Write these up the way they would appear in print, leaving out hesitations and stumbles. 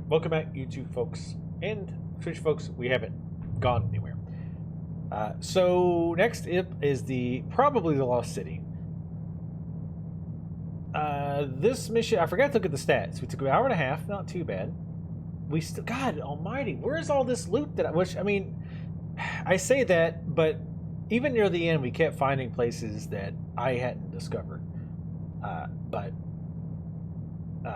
Welcome back, YouTube folks and Twitch folks. We haven't gone anywhere. So next up is probably the Lost City. This mission, I forgot to look at the stats. We took an hour and a half, not too bad. We still, God Almighty, where's all this loot that I mean, I say that, but even near the end, we kept finding places that I hadn't discovered. But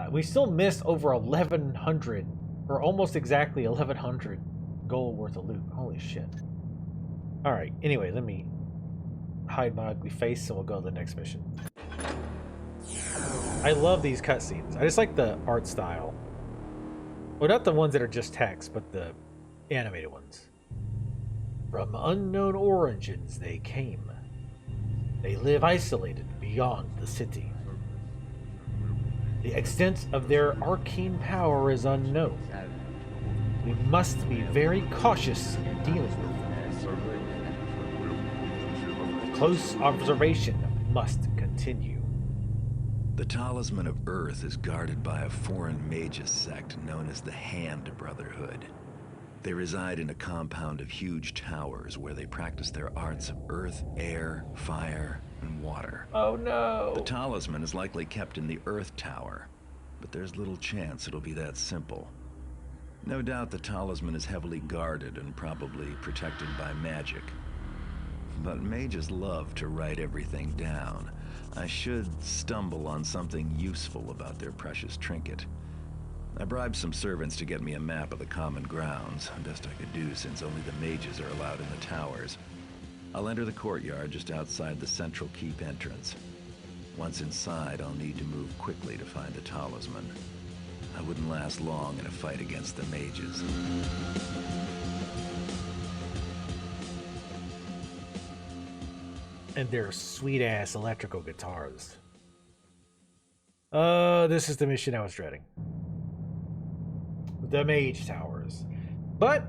we still missed over 1,100, or almost exactly 1,100 gold worth of loot. Holy shit. Alright, anyway, let me hide my ugly face and we'll go to the next mission. I love these cutscenes. I just like the art style. Well, not the ones that are just text, but the animated ones. From unknown origins they came. They live isolated beyond the city. The extent of their arcane power is unknown. We must be very cautious in dealing with them. Close observation must continue. The Talisman of Earth is guarded by a foreign mages sect known as the Hand Brotherhood. They reside in a compound of huge towers where they practice their arts of earth, air, fire, and water. Oh no! The talisman is likely kept in the Earth Tower, but there's little chance it'll be that simple. No doubt the talisman is heavily guarded and probably protected by magic. But mages love to write everything down. I should stumble on something useful about their precious trinket. I bribed some servants to get me a map of the common grounds, best I could do since only the mages are allowed in the towers. I'll enter the courtyard just outside the central keep entrance. Once inside, I'll need to move quickly to find the talisman. I wouldn't last long in a fight against the mages. And their sweet-ass electrical guitars. This is the mission I was dreading. The Mage Towers. But,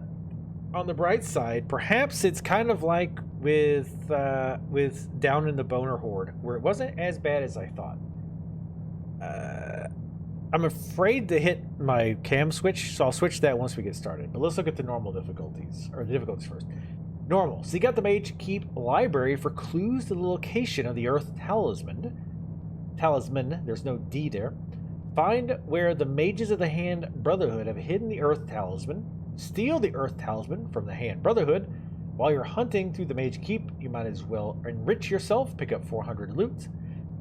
on the bright side, perhaps it's kind of like with Down in the Boner Horde, where it wasn't as bad as I thought. I'm afraid to hit my cam switch, so I'll switch that once we get started. But let's look at the normal difficulties, or the difficulties first. Normal. So you got the Mage Keep library for clues to the location of the Earth Talisman. There's no D there. Find where the Mages of the Hand Brotherhood have hidden the Earth Talisman. Steal the Earth Talisman from the Hand Brotherhood. While you're hunting through the Mage Keep, you might as well enrich yourself, pick up 400 loot.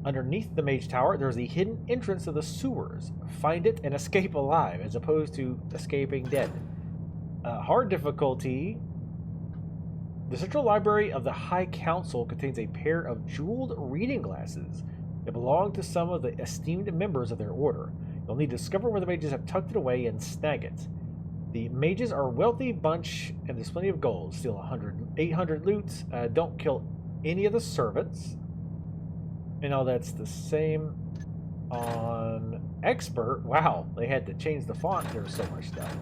Underneath the Mage Tower, there's the hidden entrance of the sewers. Find it and escape alive, as opposed to escaping dead. Hard difficulty. The Central Library of the High Council contains a pair of jeweled reading glasses that belong to some of the esteemed members of their order. You'll need to discover where the mages have tucked it away and snag it. The mages are a wealthy bunch and there's plenty of gold. Steal 800 loot. Don't kill any of the servants. And all that's the same on Expert. Wow, they had to change the font. There was so much stuff.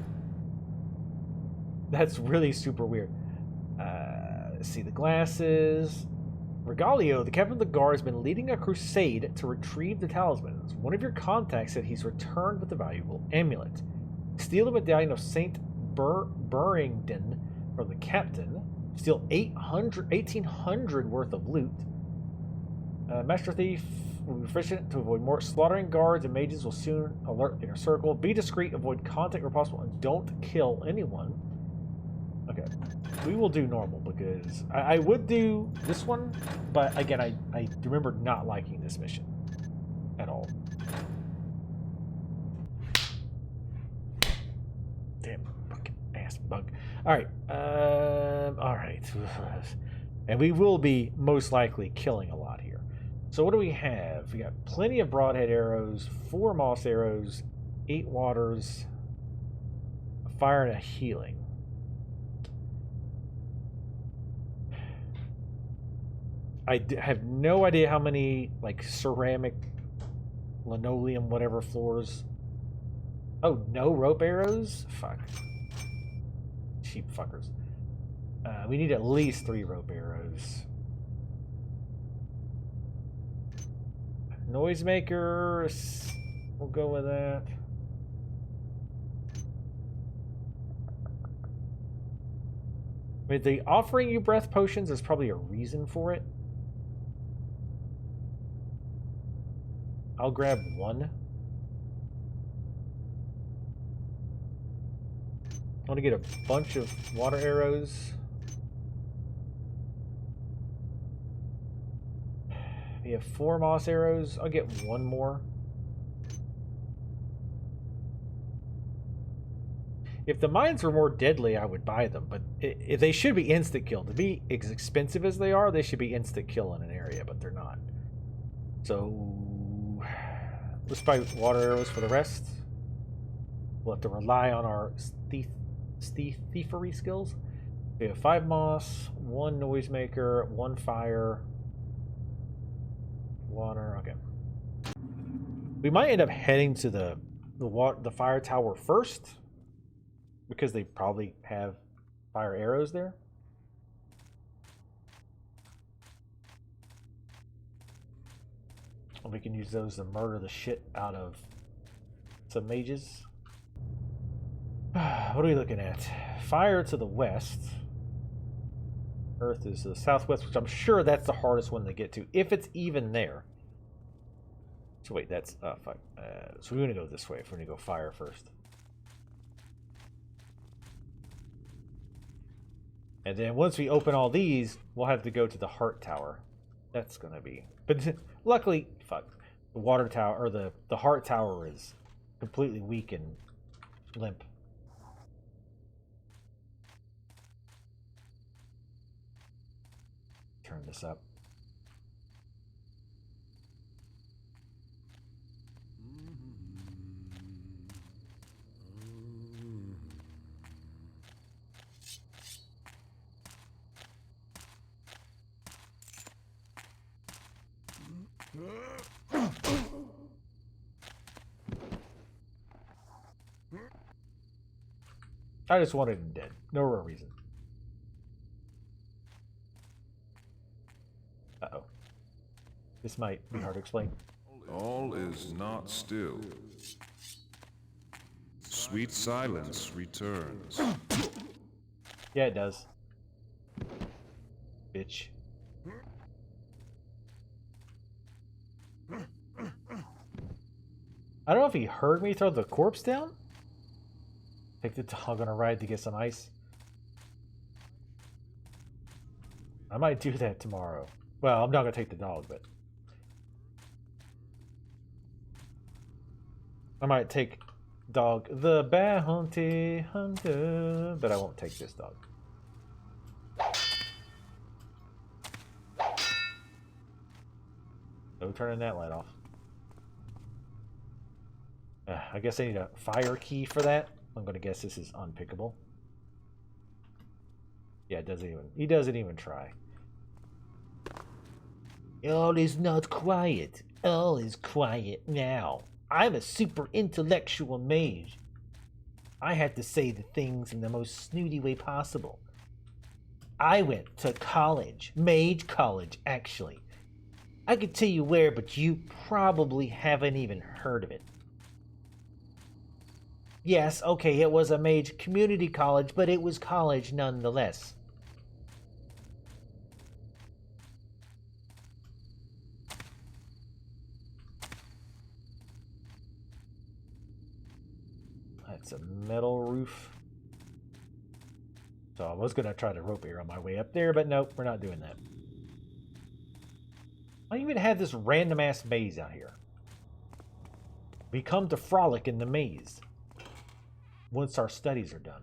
That's really super weird. Let's see the glasses. Regalio, the captain of the guard, has been leading a crusade to retrieve the talismans. One of your contacts said he's returned with a valuable amulet. Steal the medallion of Saint Burrington from the captain. Steal 1,800 worth of loot. Master Thief will be efficient to avoid more slaughtering guards, and mages will soon alert the inner circle. Be discreet, avoid contact where possible, and don't kill anyone. Okay, we will do normal because I would do this one, but again, I remember not liking this mission at all. Damn fucking ass bug. All right, all right, and we will be most likely killing a lot here. So what do we have? We got plenty of broadhead arrows, 4 moss arrows, 8 waters, a fire, and a healing. I have no idea how many, like, ceramic, linoleum, whatever floors. Oh, no rope arrows? Fuck. Cheap fuckers. We need at least 3 rope arrows. Noisemaker. We'll go with that. I mean, the offering you breath potions, there's probably a reason for it. I'll grab one. I want to get a bunch of water arrows. We have 4 moss arrows. I'll get one more. If the mines were more deadly, I would buy them, but they should be instant kill. To be as expensive as they are, they should be instant kill in an area, but they're not. So let's buy water arrows for the rest. We'll have to rely on our thievery skills. We have 5 moss, 1 noisemaker, 1 fire, water. Okay. We might end up heading to the fire tower first, because they probably have fire arrows there. And we can use those to murder the shit out of some mages. What are we looking at? Fire to the west. Earth is to the southwest, which I'm sure that's the hardest one to get to, if it's even there. So wait, that's fuck. So we're gonna go this way. If we're gonna go fire first. And then once we open all these, we'll have to go to the heart tower. That's gonna be. But luckily, fuck. The water tower, or the heart tower is completely weak and limp. Turn this up. I just wanted him dead. No real reason. Uh-oh. This might be hard to explain. All is not still. Sweet silence returns. Yeah, it does. Bitch. I don't know if he heard me throw the corpse down. Take the dog on a ride to get some ice. I might do that tomorrow. Well, I'm not going to take the dog, but I might take dog, the bounty hunter, but I won't take this dog. No turning that light off. I guess I need a fire key for that. I'm going to guess this is unpickable. Yeah, it doesn't even. He doesn't even try. All is not quiet. All is quiet now. I'm a super intellectual mage. I had to say the things in the most snooty way possible. I went to college. Mage college, actually. I could tell you where, but you probably haven't even heard of it. Yes, okay, it was a mage community college, but it was college nonetheless. That's a metal roof. So I was going to try to rope here on my way up there, but nope, we're not doing that. I even had this random-ass maze out here. We come to frolic in the maze once our studies are done.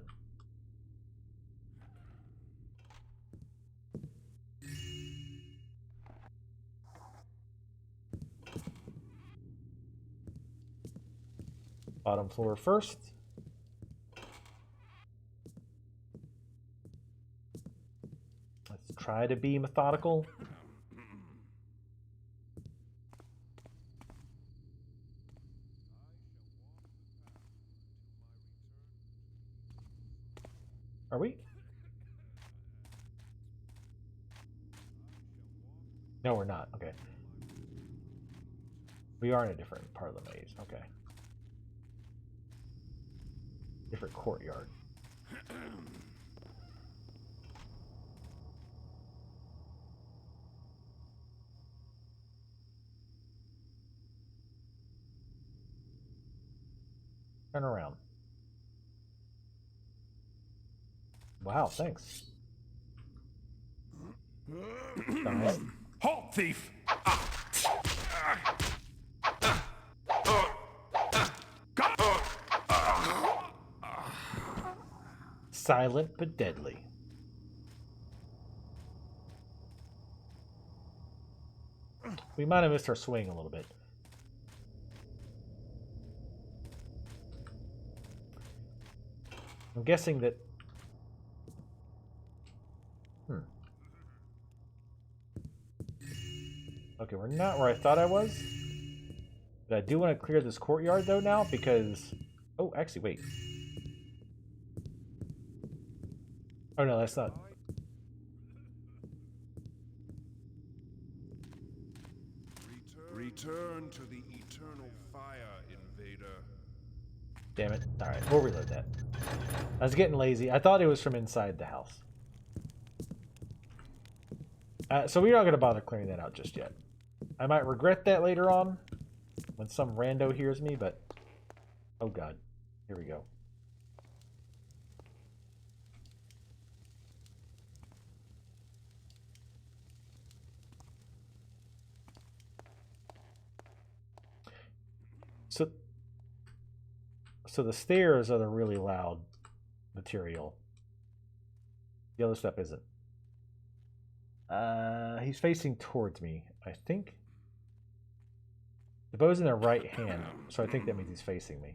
Bottom floor first. Let's try to be methodical. Are we? No, we're not. Okay. We are in a different part of the maze. Okay. Different courtyard. Turn around. Wow, thanks. Nice. Halt, thief! Silent but deadly. We might have missed our swing a little bit. I'm guessing that... Okay, we're not where I thought I was. But I do want to clear this courtyard, though, now, because... Oh, actually, wait. Oh, no, that's not... Return to the eternal fire, invader. Damn it. Alright, we'll reload that. I was getting lazy. I thought it was from inside the house. So we're not going to bother clearing that out just yet. I might regret that later on when some rando hears me, but... Oh god. Here we go. So the stairs are the really loud material. The other stuff isn't. He's facing towards me, I think. The bow's in their right hand, so I think that means he's facing me.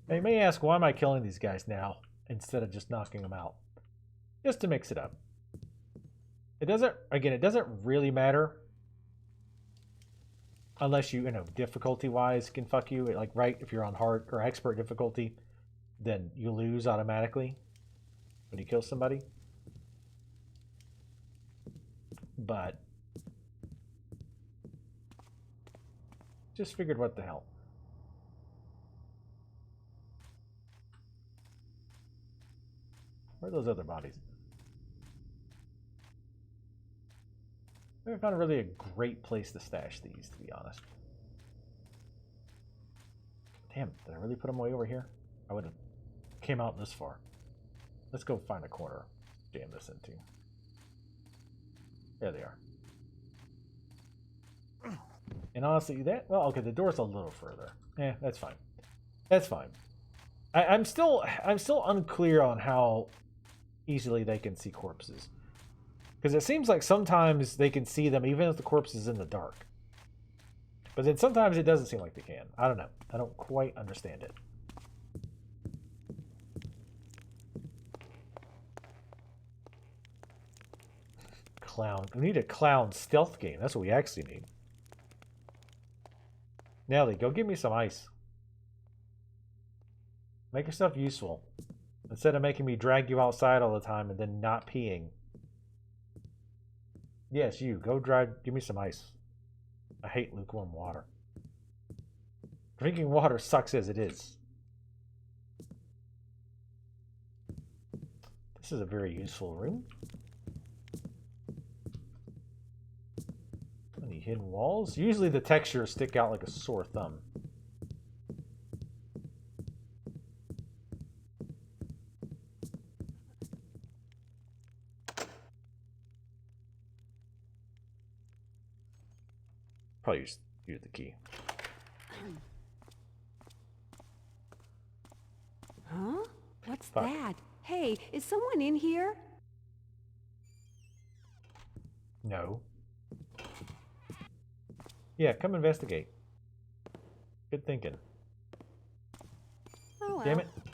Now you may ask, why am I killing these guys now instead of just knocking them out? Just to mix it up. It doesn't really matter. Unless you know, difficulty-wise can fuck you. Like, right, if you're on hard or expert difficulty, then you lose automatically when you kill somebody. But just figured, what the hell. Where are those other bodies? I haven't found really a great place to stash these, to be honest. Damn, did I really put them way over here? I would have came out this far. Let's go find a corner to jam this into. There they are. And honestly, that... Well, okay, the door's a little further. That's fine. That's fine. I'm still unclear on how easily they can see corpses. Because it seems like sometimes they can see them even if the corpse is in the dark. But then sometimes it doesn't seem like they can. I don't know. I don't quite understand it. Clown. We need a clown stealth game. That's what we actually need. Nelly, go give me some ice. Make yourself useful. Instead of making me drag you outside all the time and then not peeing. Yes, you. Go give me some ice. I hate lukewarm water. Drinking water sucks as it is. This is a very useful room. Any hidden walls? Usually the textures stick out like a sore thumb. Probably use the key. Huh? What's Fine. that? Hey, is someone in here? No. Yeah, come investigate. Good thinking. Oh, well. Damn it. Sorry.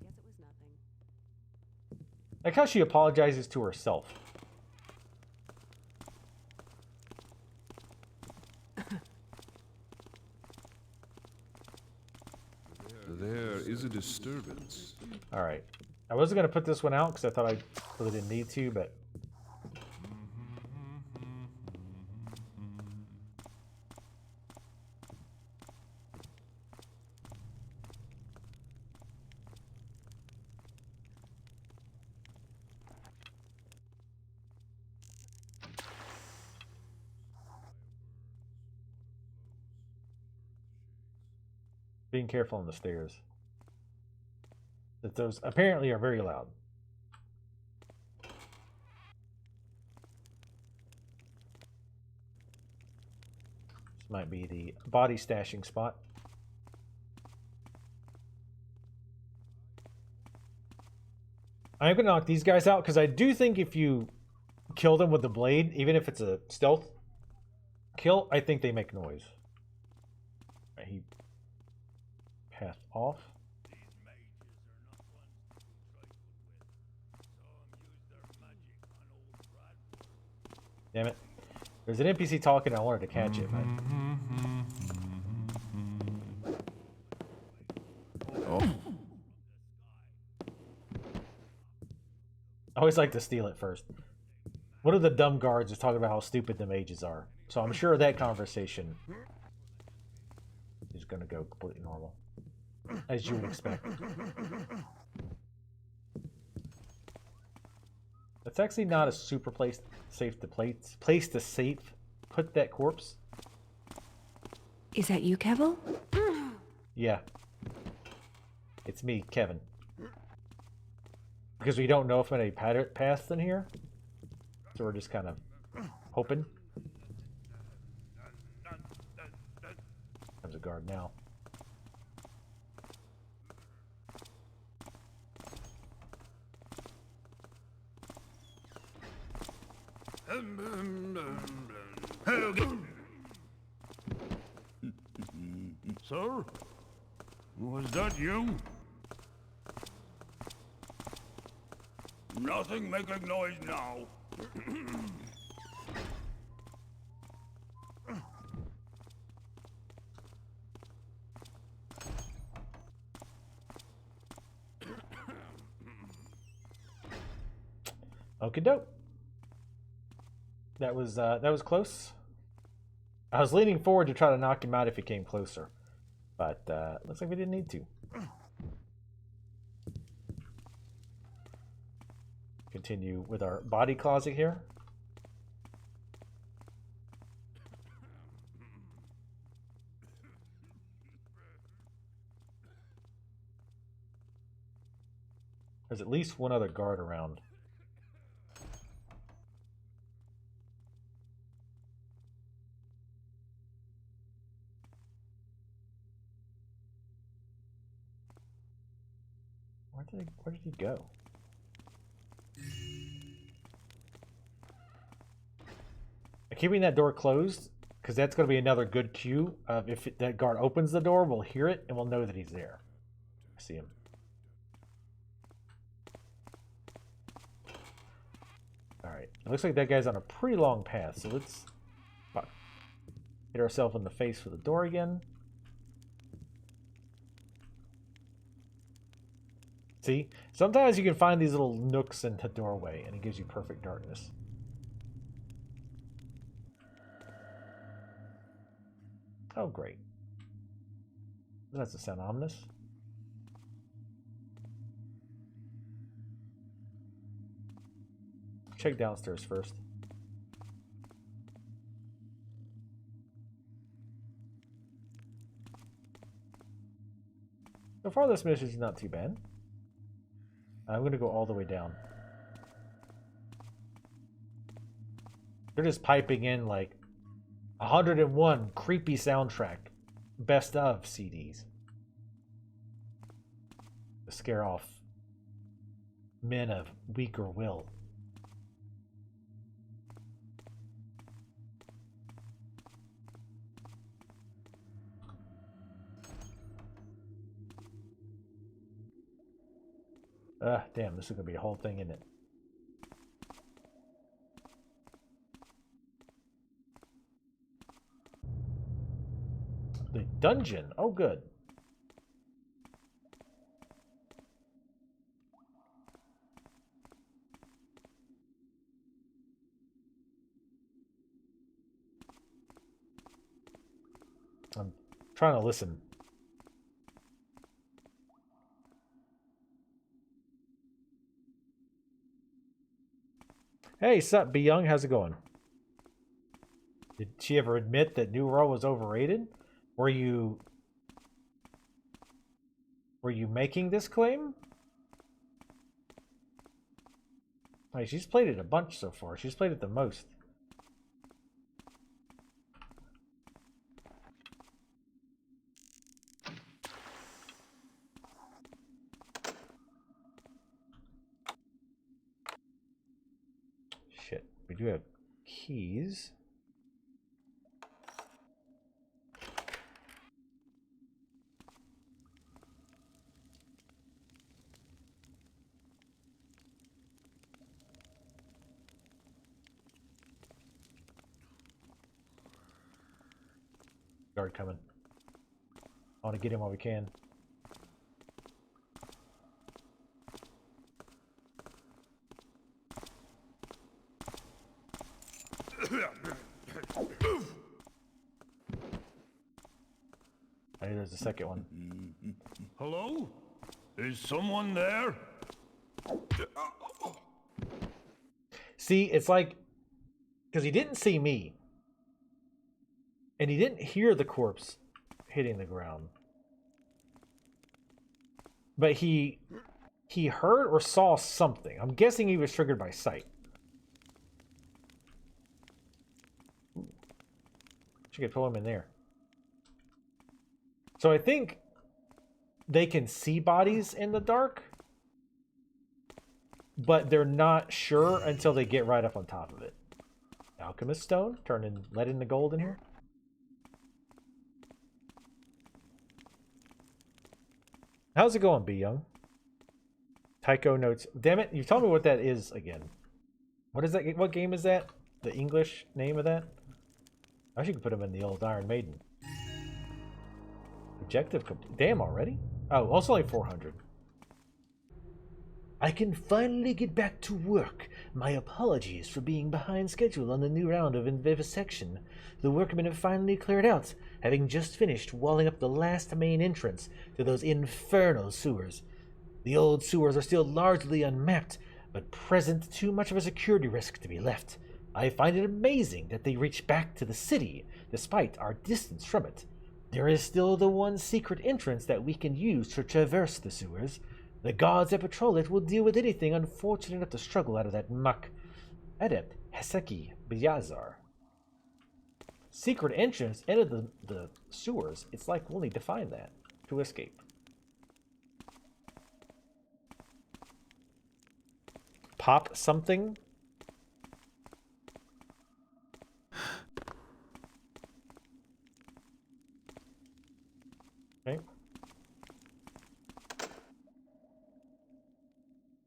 Guess it was nothing. Like how she apologizes to herself. There is a disturbance. All right. I wasn't going to put this one out because I thought I really didn't need to, but... Being careful on the stairs. That those apparently are very loud. This might be the body stashing spot. I'm gonna knock these guys out because I do think if you kill them with the blade, even if it's a stealth kill, I think they make noise. Right, he passed off. Damn it. There's an NPC talking and I wanted to catch it, man. Oh. I always like to steal it first. One of the dumb guards is talking about how stupid the mages are. So I'm sure that conversation is going to go completely normal. As you would expect. That's actually not a super place to safe put that corpse. Is that you, Kevel? Yeah. It's me, Kevin. Because we don't know if any paths in here. So we're just kind of hoping. There's a guard now. Sir? Was that you? Nothing making noise now. Okie doke. That was close. I was leaning forward to try to knock him out if he came closer, but looks like we didn't need to. Continue with our body closet here. There's at least one other guard around. Where did he go? Keeping that door closed, because that's going to be another good cue. If that guard opens the door, we'll hear it and we'll know that he's there. I see him. Alright, it looks like that guy's on a pretty long path, so let's hit ourselves in the face with the door again. See? Sometimes you can find these little nooks in the doorway and it gives you perfect darkness. Oh, great. That's to sound ominous. Check downstairs first. So far, this mission is not too bad. I'm going to go all the way down. They're just piping in like 101 creepy soundtrack best of CDs to scare off men of weaker will. Damn, this is gonna be a whole thing, isn't it? The dungeon. Oh, good. trying to listen. Hey, sup, B Young? How's it going? Did she ever admit that New World was overrated? Were you making this claim? Like, she's played it a bunch so far. She's played it the most. Shit, we do have keys. Guard coming. I want to get him while we can. Hey, there's the second one. Hello? Is someone there? See, it's like, because he didn't see me. And he didn't hear the corpse hitting the ground. But he heard or saw something. I'm guessing he was triggered by sight. She could pull him in there. So I think they can see bodies in the dark, but they're not sure until they get right up on top of it. Alchemist stone, let in the gold in here. How's it going, B Young? Tycho notes. Damn it! You told me what that is again. What is that? What game is that? The English name of that? I should put him in the old Iron Maiden. Objective complete. Damn, already? Oh, also like 400. I can finally get back to work. My apologies for being behind schedule on the new round of vivisection. The workmen have finally cleared out, having just finished walling up the last main entrance to those infernal sewers. The old sewers are still largely unmapped, but present too much of a security risk to be left. I find it amazing that they reach back to the city, despite our distance from it. There is still the one secret entrance that we can use to traverse the sewers. The guards that patrol it will deal with anything unfortunate enough to struggle out of that muck. Adept Heseki Byazar. Secret entrance into the sewers. It's like we'll need to find that to escape. Pop something. Okay.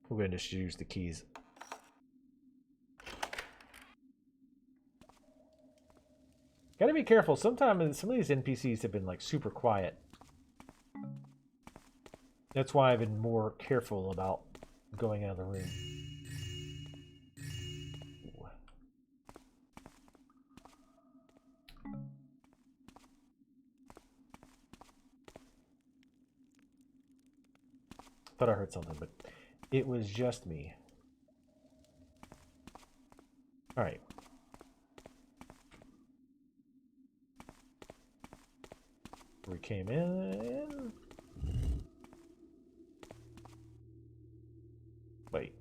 We're going to just use the keys. Gotta be careful. Sometimes some of these NPCs have been like super quiet. That's why I've been more careful about going out of the room. Ooh. Thought I heard something, but it was just me. All right. We came in. Wait.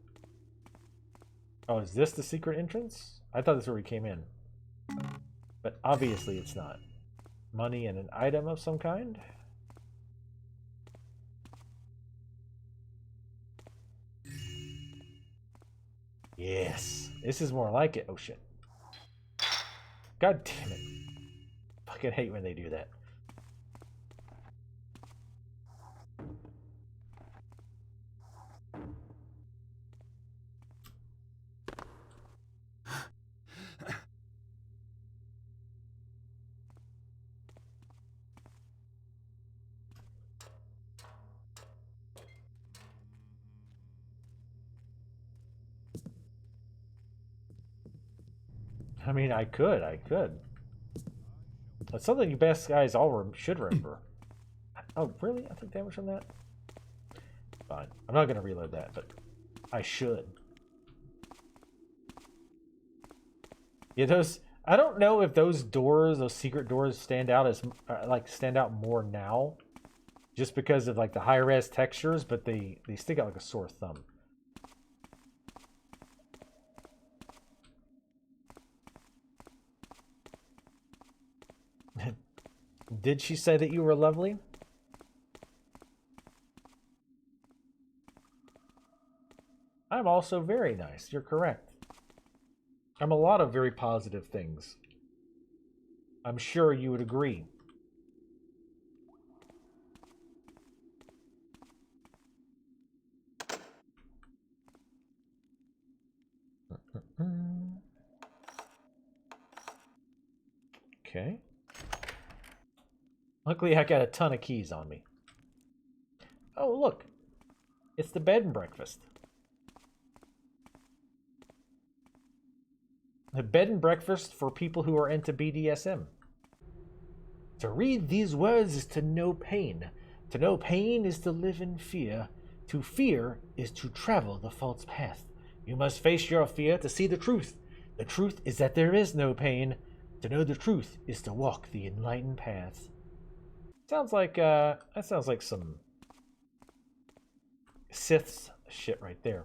Oh, is this the secret entrance? I thought this is where we came in. But obviously it's not. Money and an item of some kind? Yes. This is more like it. Oh shit. God damn it. Fucking hate when they do that. I mean, I could. That's something you best guys all should remember. Oh, really? I took damage from that? Fine. I'm not going to reload that, but I should. Yeah, those... I don't know if those doors, those secret doors, stand out as stand out more now, just because of like the high res textures, but they stick out like a sore thumb. Did she say that you were lovely? I'm also very nice. You're correct. I'm a lot of very positive things. I'm sure you would agree. Okay. Luckily, I got a ton of keys on me. Oh, look. It's the bed and breakfast. A bed and breakfast for people who are into BDSM. To read these words is to know pain. To know pain is to live in fear. To fear is to travel the false path. You must face your fear to see the truth. The truth is that there is no pain. To know the truth is to walk the enlightened path. Sounds like, that sounds like some Sith's shit right there.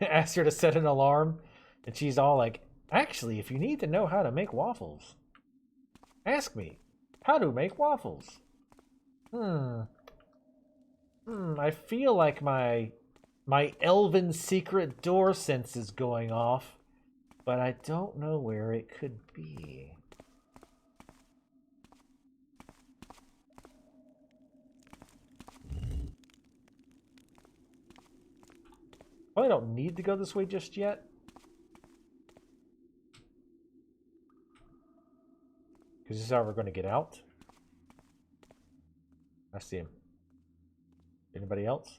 Asked her to set an alarm, and she's all like, actually, if you need to know how to make waffles, ask me how to make waffles. I feel like my elven secret door sense is going off, but I don't know where it could be. Probably don't need to go this way just yet. Because this is how we're going to get out. I see him. Anybody else?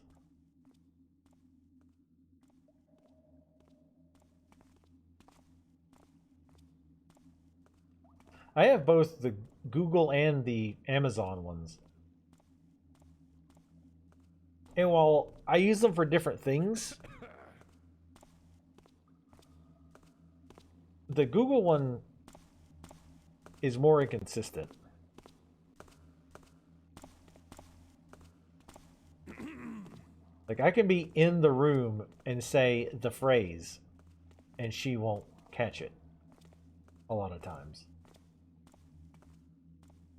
I have both the Google and the Amazon ones. And while I use them for different things, the Google one is more inconsistent. Like, I can be in the room and say the phrase, and she won't catch it a lot of times.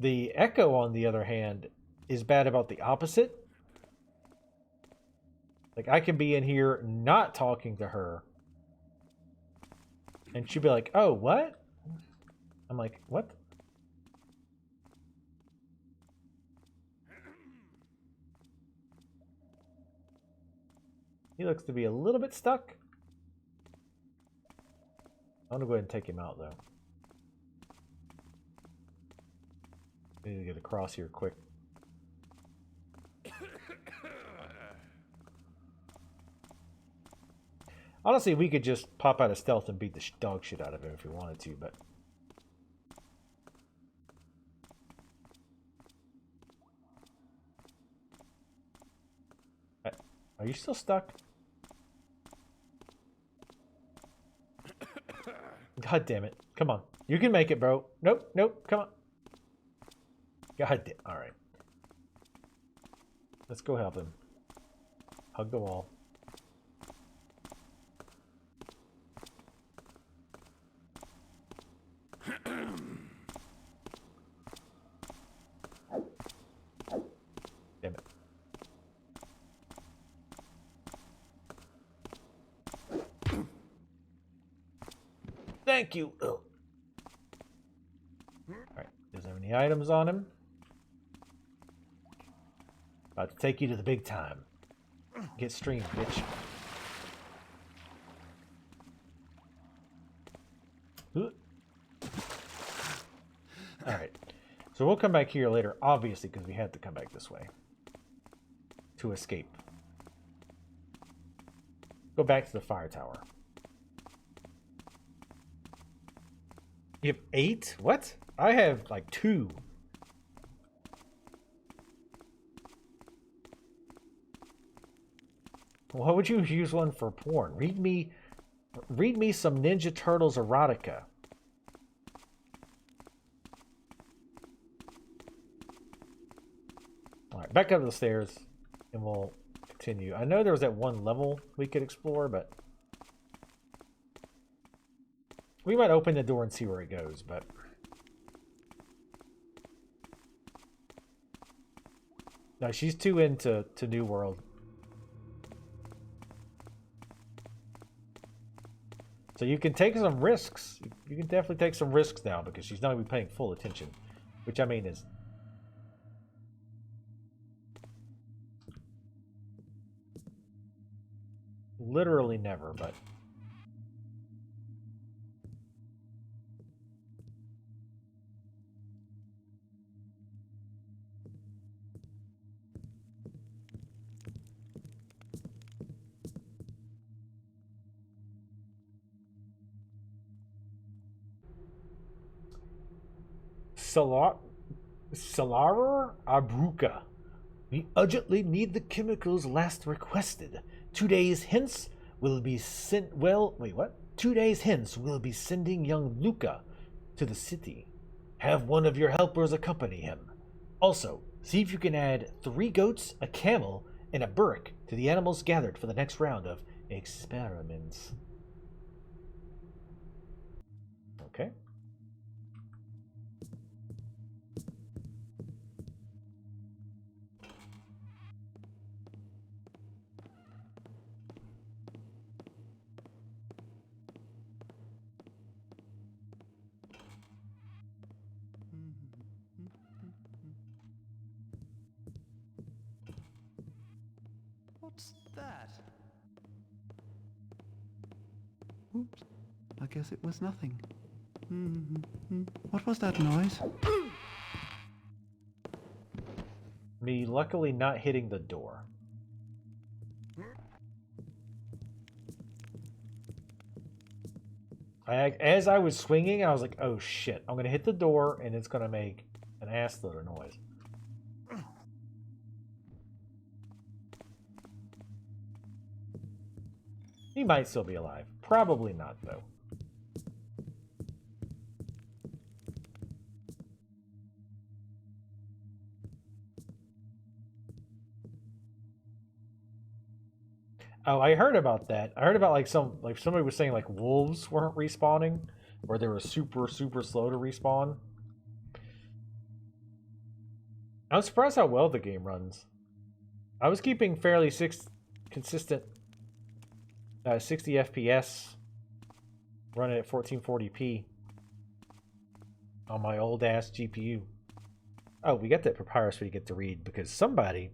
The Echo, on the other hand, is bad about the opposite. Like, I can be in here not talking to her, and she'll be like, oh, what? I'm like, what? He looks to be a little bit stuck. I'm gonna go ahead and take him out, though. I need to get across here quick. Honestly, we could just pop out of stealth and beat the dog shit out of him if we wanted to, but... Are you still stuck? God damn it. Come on. You can make it, bro. Nope, nope, come on. God damn. Alright. Let's go help him. Hug the wall. Damn it. Thank you. Ugh. Alright, does he have any items on him? About to take you to the big time. Get streamed, bitch. Alright. So we'll come back here later, obviously, because we had to come back this way. To escape. Go back to the fire tower. You have 8? What? I have like 2. Why would you use one for porn? Read me some Ninja Turtles erotica. Alright, back up the stairs and we'll continue. I know there was that one level we could explore, but we might open the door and see where it goes, but no, she's too into New World. So you can take some risks. You can definitely take some risks now because she's not going to be paying full attention. Which, I mean, is... literally never, but... Salarer Abruka. We urgently need the chemicals last requested. 2 days hence will be sent. Well, wait, what? 2 days hence we'll be sending young Luca to the city. Have one of your helpers accompany him. Also, see if you can add 3 goats, a camel, and a burrick to the animals gathered for the next round of experiments. Okay. What's that? Oops. I guess it was nothing. What was that noise? Me luckily not hitting the door. As I was swinging, I was like, oh shit, I'm going to hit the door and it's going to make an ass load of noise. He might still be alive. Probably not, though. Oh, I heard about that. I heard about like somebody was saying like wolves weren't respawning, or they were super slow to respawn. I'm surprised how well the game runs. I was keeping fairly consistent 60 FPS, running at 1440p on my old ass GPU. Oh, we got that papyrus we get to read because somebody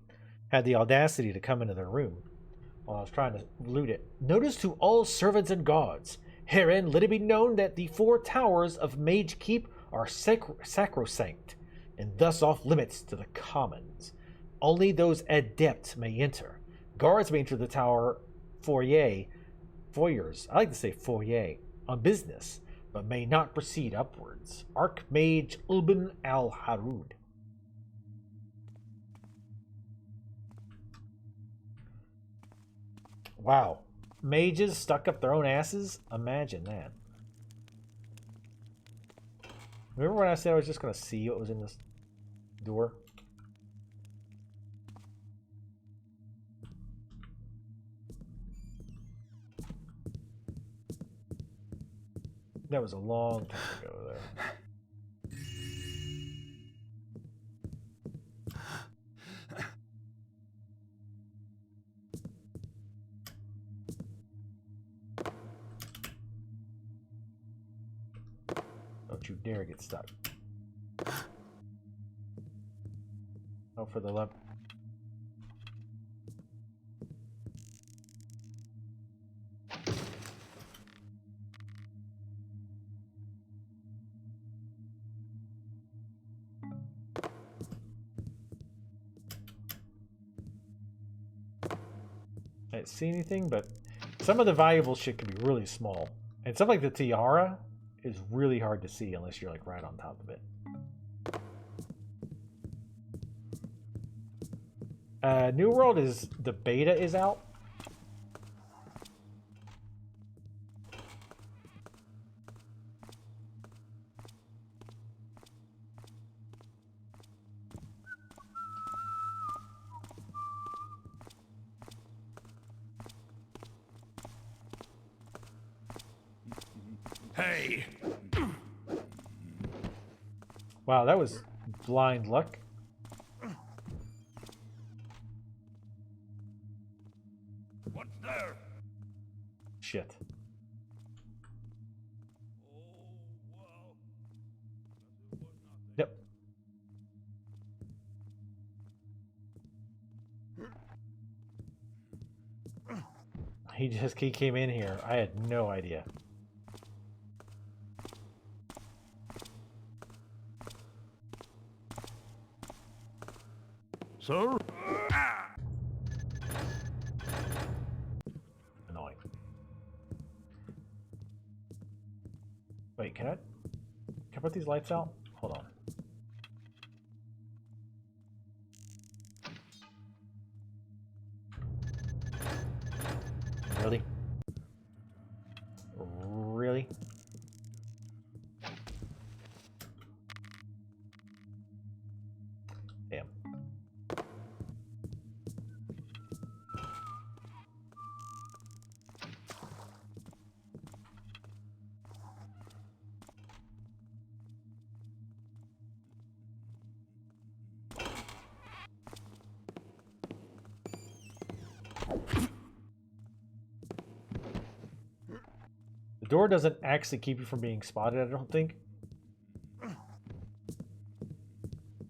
had the audacity to come into their room while I was trying to loot it. Notice to all servants and guards, herein let it be known that the 4 towers of Mage Keep are sacrosanct, and thus off limits to the commons. Only those adept may enter. Guards may enter the tower foyers, I like to say foyer, on business, but may not proceed upwards. Archmage Ulban al-Harud. Wow. Mages stuck up their own asses? Imagine that. Remember when I said I was just going to see what was in this door? That was a long time ago there. Don't you dare get stuck. Oh, for the left. I didn't see anything, but some of the valuable shit can be really small. And stuff like the tiara is really hard to see unless you're like right on top of it. New World is the beta is out. Hey! Wow, that was blind luck. What's there? Shit. Yep. He came in here. I had no idea. Sir? Annoying. Wait, can I put these lights out? Hold on. Really? Really? Damn. The door doesn't actually keep you from being spotted, I don't think.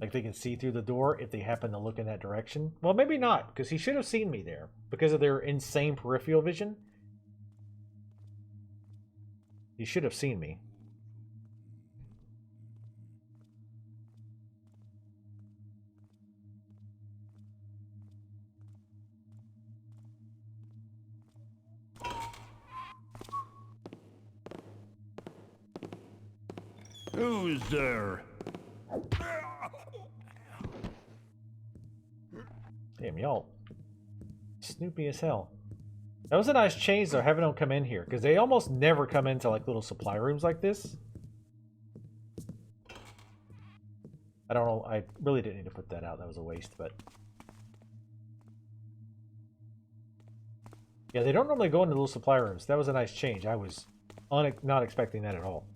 Like they can see through the door if they happen to look in that direction. Well, maybe not, because he should have seen me there because of their insane peripheral vision. He should have seen me. Who's there? Damn, y'all snoopy as hell. That was a nice change though, having them come in here, because they almost never come into like little supply rooms like this. I don't know, I really didn't need to put that out, that was a waste, but... Yeah, they don't normally go into little supply rooms. That was a nice change. I was not expecting that at all.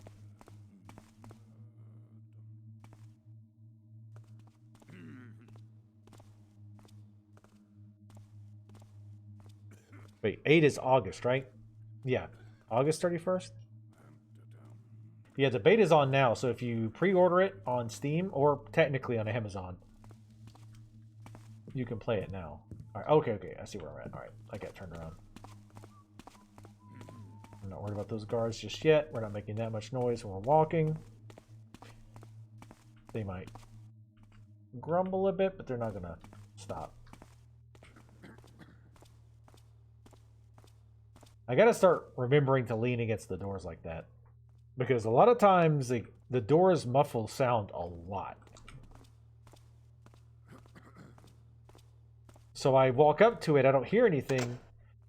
Wait, 8 is August, right? Yeah, August 31st? Yeah, the beta's on now, so if you pre-order it on Steam, or technically on Amazon, you can play it now. Alright, okay, I see where I'm at. Alright, I got turned around. I'm not worried about those guards just yet. We're not making that much noise when we're walking. They might grumble a bit, but they're not gonna stop. I gotta start remembering to lean against the doors like that. Because a lot of times the doors muffle sound a lot. So I walk up to it, I don't hear anything,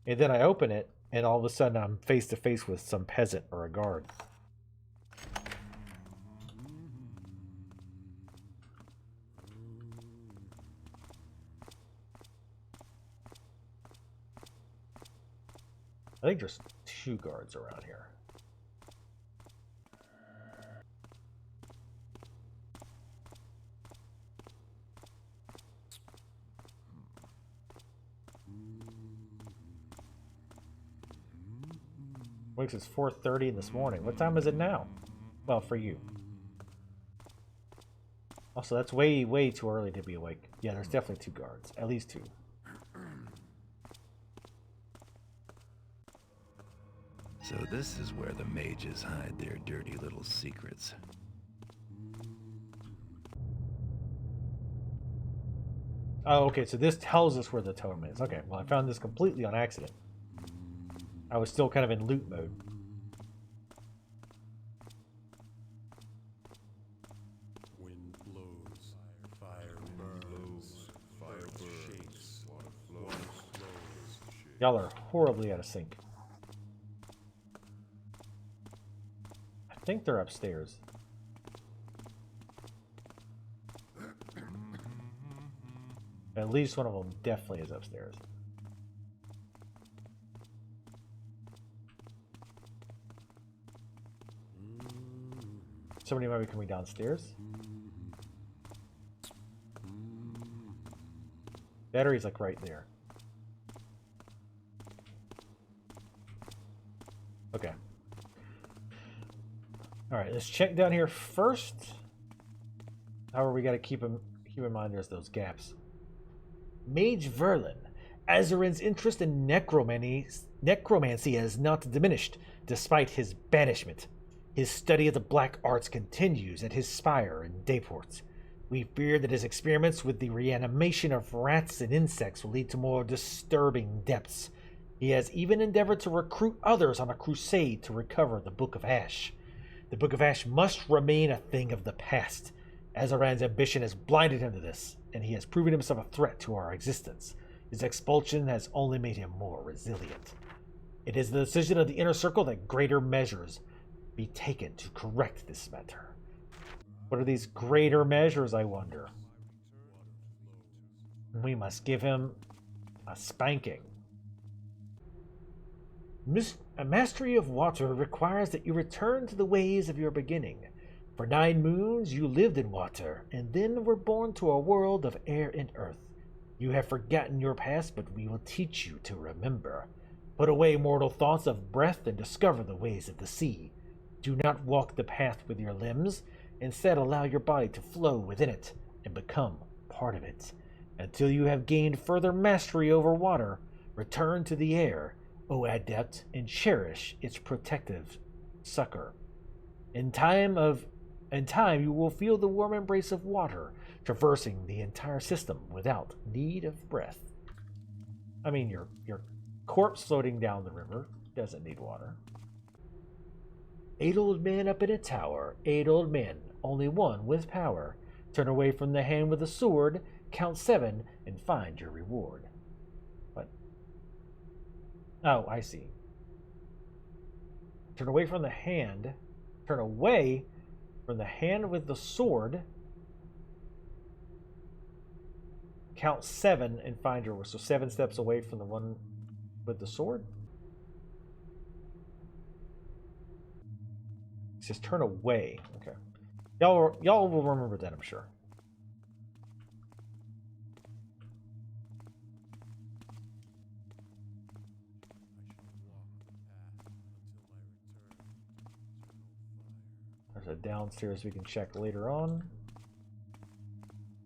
and then I open it, and all of a sudden I'm face to face with some peasant or a guard. I think there's 2 guards around here. Wakes is 4:30 this morning. What time is it now? Well, for you. Also, that's way too early to be awake. Yeah, there's definitely 2 guards. At least 2. So this is where the mages hide their dirty little secrets. Oh, okay, so this tells us where the totem is. Okay, well, I found this completely on accident. I was still kind of in loot mode. Y'all are horribly out of sync. I think they're upstairs. At least one of them definitely is upstairs. Somebody might be coming downstairs. Battery's like right there. Okay. Alright, let's check down here first. However, we gotta keep in mind there's those gaps. Mage Verlin. Azarin's interest in necromancy has not diminished, despite his banishment. His study of the black arts continues at his spire in Dayport. We fear that his experiments with the reanimation of rats and insects will lead to more disturbing depths. He has even endeavored to recruit others on a crusade to recover the Book of Ash. The Book of Ash must remain a thing of the past. Azaran's ambition has blinded him to this, and he has proven himself a threat to our existence. His expulsion has only made him more resilient. It is the decision of the Inner Circle that greater measures be taken to correct this matter. What are these greater measures, I wonder? We must give him a spanking. A mastery of water requires that you return to the ways of your beginning. For 9 moons you lived in water, and then were born to a world of air and earth. You have forgotten your past, but we will teach you to remember. Put away mortal thoughts of breath and discover the ways of the sea. Do not walk the path with your limbs. Instead, allow your body to flow within it and become part of it. Until you have gained further mastery over water, return to the air, O adept, and cherish its protective succor. In time you will feel the warm embrace of water, traversing the entire system without need of breath. I mean, your corpse floating down the river doesn't need water. 8 old men up in a tower, 8 old men, only one with power. Turn away from the hand with a sword, count 7, and find your reward. What? Oh, I see. Turn away from the hand with the sword, count 7, and find your reward. So 7 steps away from the one with the sword? It says turn away. Okay. Y'all will remember that, I'm sure. There's a downstairs we can check later on.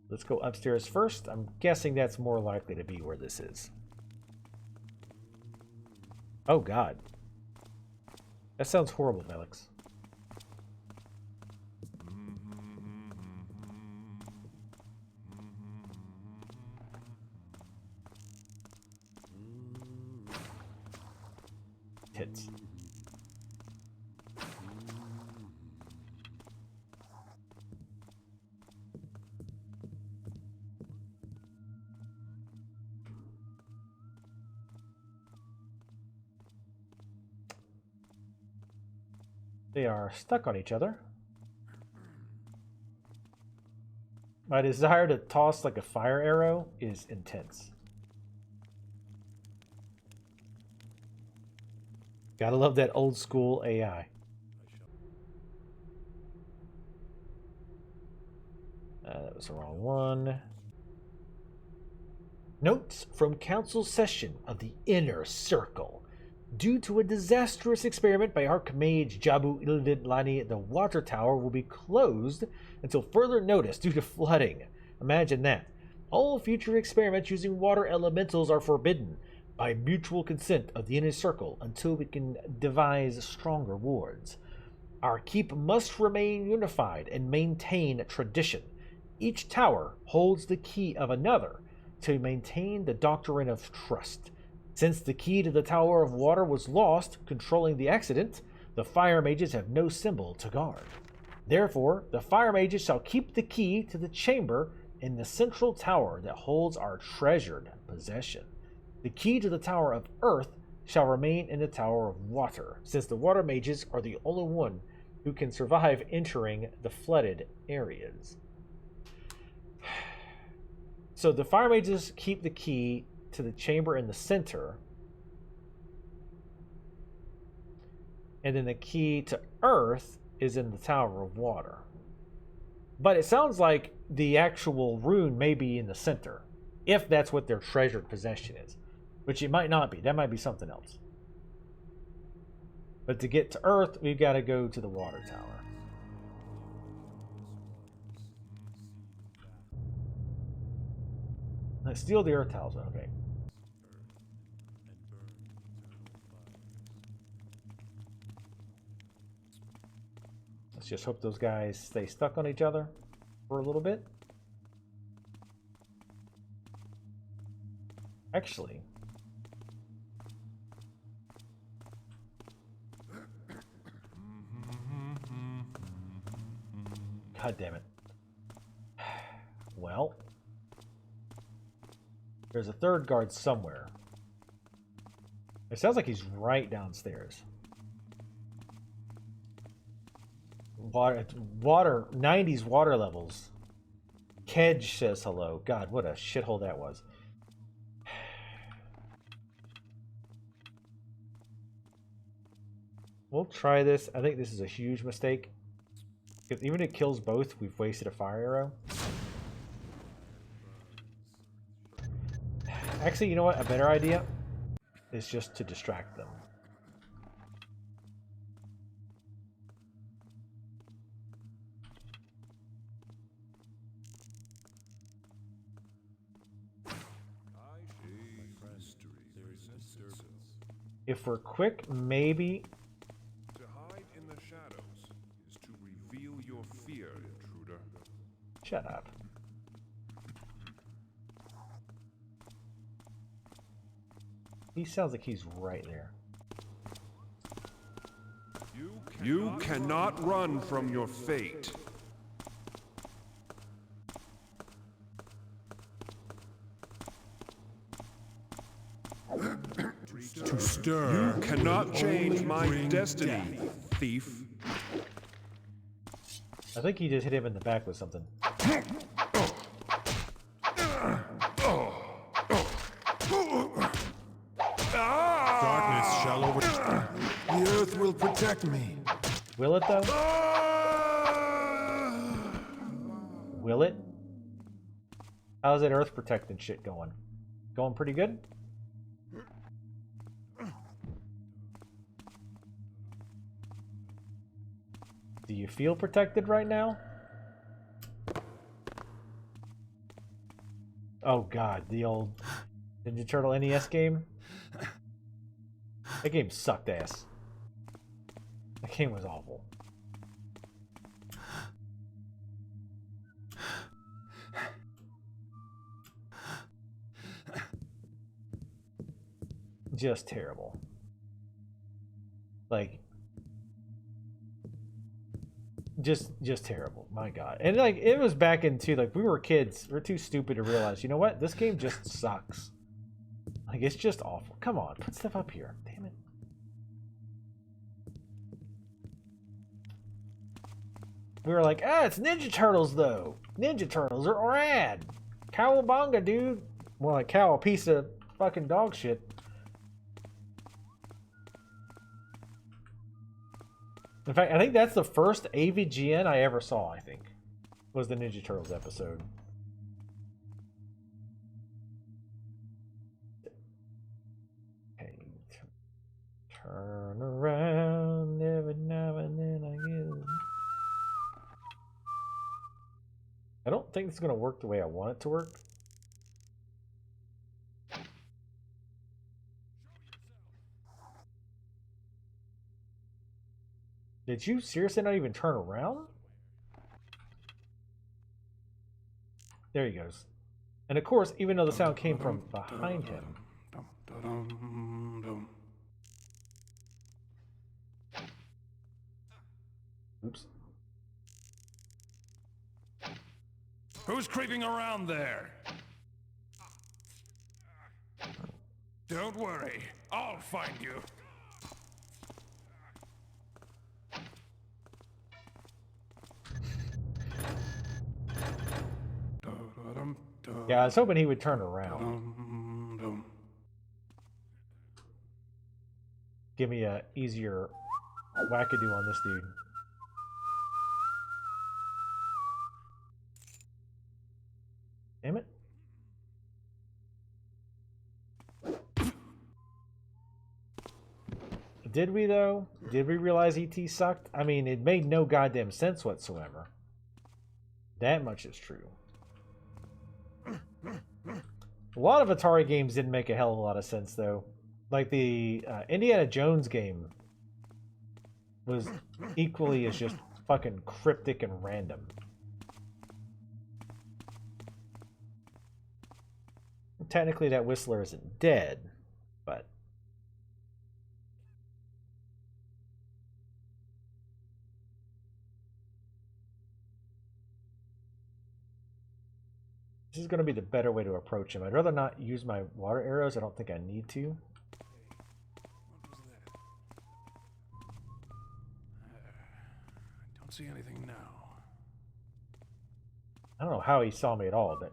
Let's go upstairs first. I'm guessing that's more likely to be where this is. Oh God. That sounds horrible, Felix. Tits. They are stuck on each other. My desire to toss like a fire arrow is intense. Gotta love that old school AI. That was the wrong one. Notes from Council Session of the Inner Circle. Due to a disastrous experiment by Archmage Jabu Ildid Lani, the water tower will be closed until further notice due to flooding. Imagine that. All future experiments using water elementals are forbidden by mutual consent of the Inner Circle until we can devise stronger wards. Our keep must remain unified and maintain tradition. Each tower holds the key of another to maintain the doctrine of trust. Since the key to the Tower of Water was lost, controlling the accident, the Fire Mages have no symbol to guard. Therefore, the Fire Mages shall keep the key to the chamber in the central tower that holds our treasured possession. The key to the Tower of Earth shall remain in the Tower of Water, since the water mages are the only one who can survive entering the flooded areas. So the fire mages keep the key to the chamber in the center, and then the key to Earth is in the Tower of Water. But it sounds like the actual rune may be in the center, if that's what their treasured possession is. Which it might not be. That might be something else. But to get to Earth, we've got to go to the water tower. Let's steal the Earth talisman. Okay. Let's just hope those guys stay stuck on each other for a little bit. Actually, God damn it. Well, there's a third guard somewhere. It sounds like he's right downstairs. Water, 90s water levels. Kedge says hello. God, what a shithole that was. We'll try this. I think this is a huge mistake. If even if it kills both, we've wasted a fire arrow. Actually, you know what? A better idea is just to distract them. If we're quick, maybe. To hide in the shadows is to reveal your fear, intruder. Shut up. He sounds like he's right there. You cannot run from your fate. To stir. You cannot change my destiny, thief. I think he just hit him in the back with something. Darkness shall over. The earth will protect me. Will it though? Will it? How's that earth protecting shit going? Going pretty good? Do you feel protected right now? Oh god, the old Ninja Turtle NES game? That game sucked ass. That game was awful. Just terrible. Like, just terrible. My god. And like, it was back into, like, we were kids. We were too stupid to realize, you know what? This game just sucks. Like, it's just awful. Come on, put stuff up here. Damn it. We were like, it's Ninja Turtles, though. Ninja Turtles are rad. Cowabunga, dude. More like cow, a piece of fucking dog shit. In fact, I think that's the first AVGN I ever saw, I think. Was the Ninja Turtles episode. Okay. Turn around every now and then I get... I don't think it's going to work the way I want it to work. Did you seriously not even turn around? There he goes. And of course, even though the sound came from behind him. Oops. Who's creeping around there? Don't worry, I'll find you. Yeah, I was hoping he would turn around. Give me a easier wackadoo on this dude. Damn it. Did we, though? Did we realize ET sucked? I mean, it made no goddamn sense whatsoever. That much is true. A lot of Atari games didn't make a hell of a lot of sense, though. Like the Indiana Jones game was equally as just fucking cryptic and random. Technically, that Whistler isn't dead, but... This is going to be the better way to approach him. I'd rather not use my water arrows. I don't think I need to. Don't see anything now. I don't know how he saw me at all, but...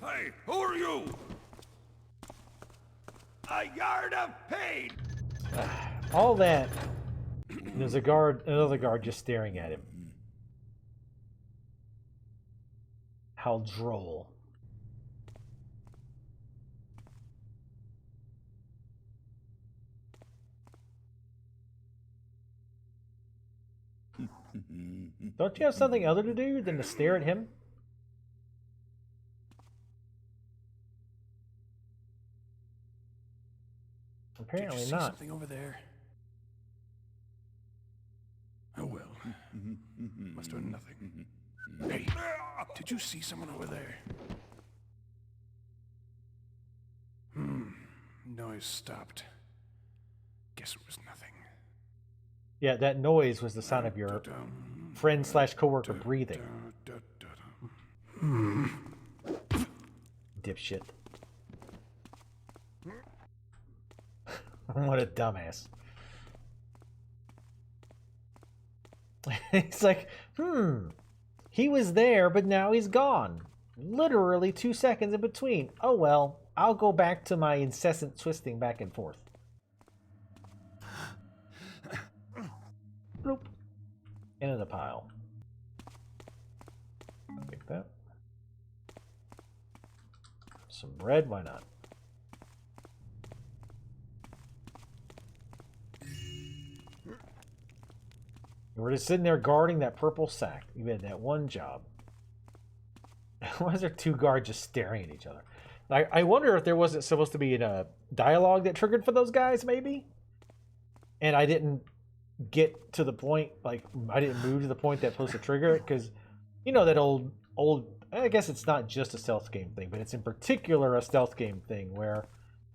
Hey, who are you? A yard of pain! all that... There's a guard, another guard just staring at him. How droll. Don't you have something other to do than to stare at him? Apparently not. Something over there. Oh well. Must have been nothing. Hey, did you see someone over there? Noise stopped. Guess it was nothing. Yeah, that noise was the sound of your friend slash coworker breathing. Dipshit. What a dumbass. It's like, he was there, but now he's gone. Literally 2 seconds in between. Oh well, I'll go back to my incessant twisting back and forth. Bloop. Into the pile. Take that. Some bread, why not? We're just sitting there guarding that purple sack. You had that one job. Why is there two guards just staring at each other? I wonder if there wasn't supposed to be a dialogue that triggered for those guys, maybe? And I didn't get to the point, like, I didn't move to the point that's supposed to trigger it, because, you know, that old, I guess it's not just a stealth game thing, but it's in particular a stealth game thing where,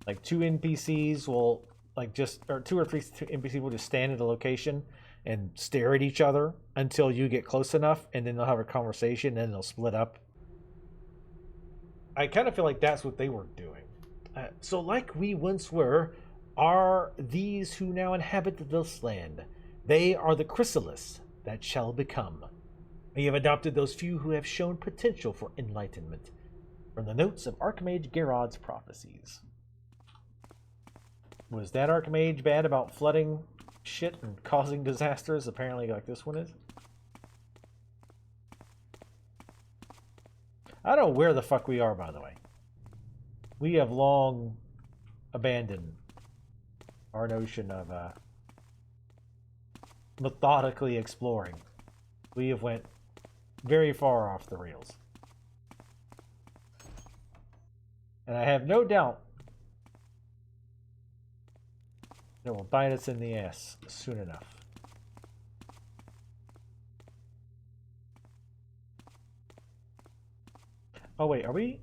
like, two NPCs will, like, or two or three NPCs will just stand at a location and stare at each other until you get close enough, and then they'll have a conversation, and then they'll split up. I kind of feel like that's what they were doing. So like we once were, are these who now inhabit this land. They are the chrysalis that shall become. We have adopted those few who have shown potential for enlightenment. From the notes of Archmage Gerod's prophecies. Was that Archmage bad about flooding shit and causing disasters, apparently, like this one is? I don't know where the fuck we are, by the way. We have long abandoned our notion of methodically exploring. We have went very far off the rails. And I have no doubt it will bite us in the ass soon enough. Oh wait, are we?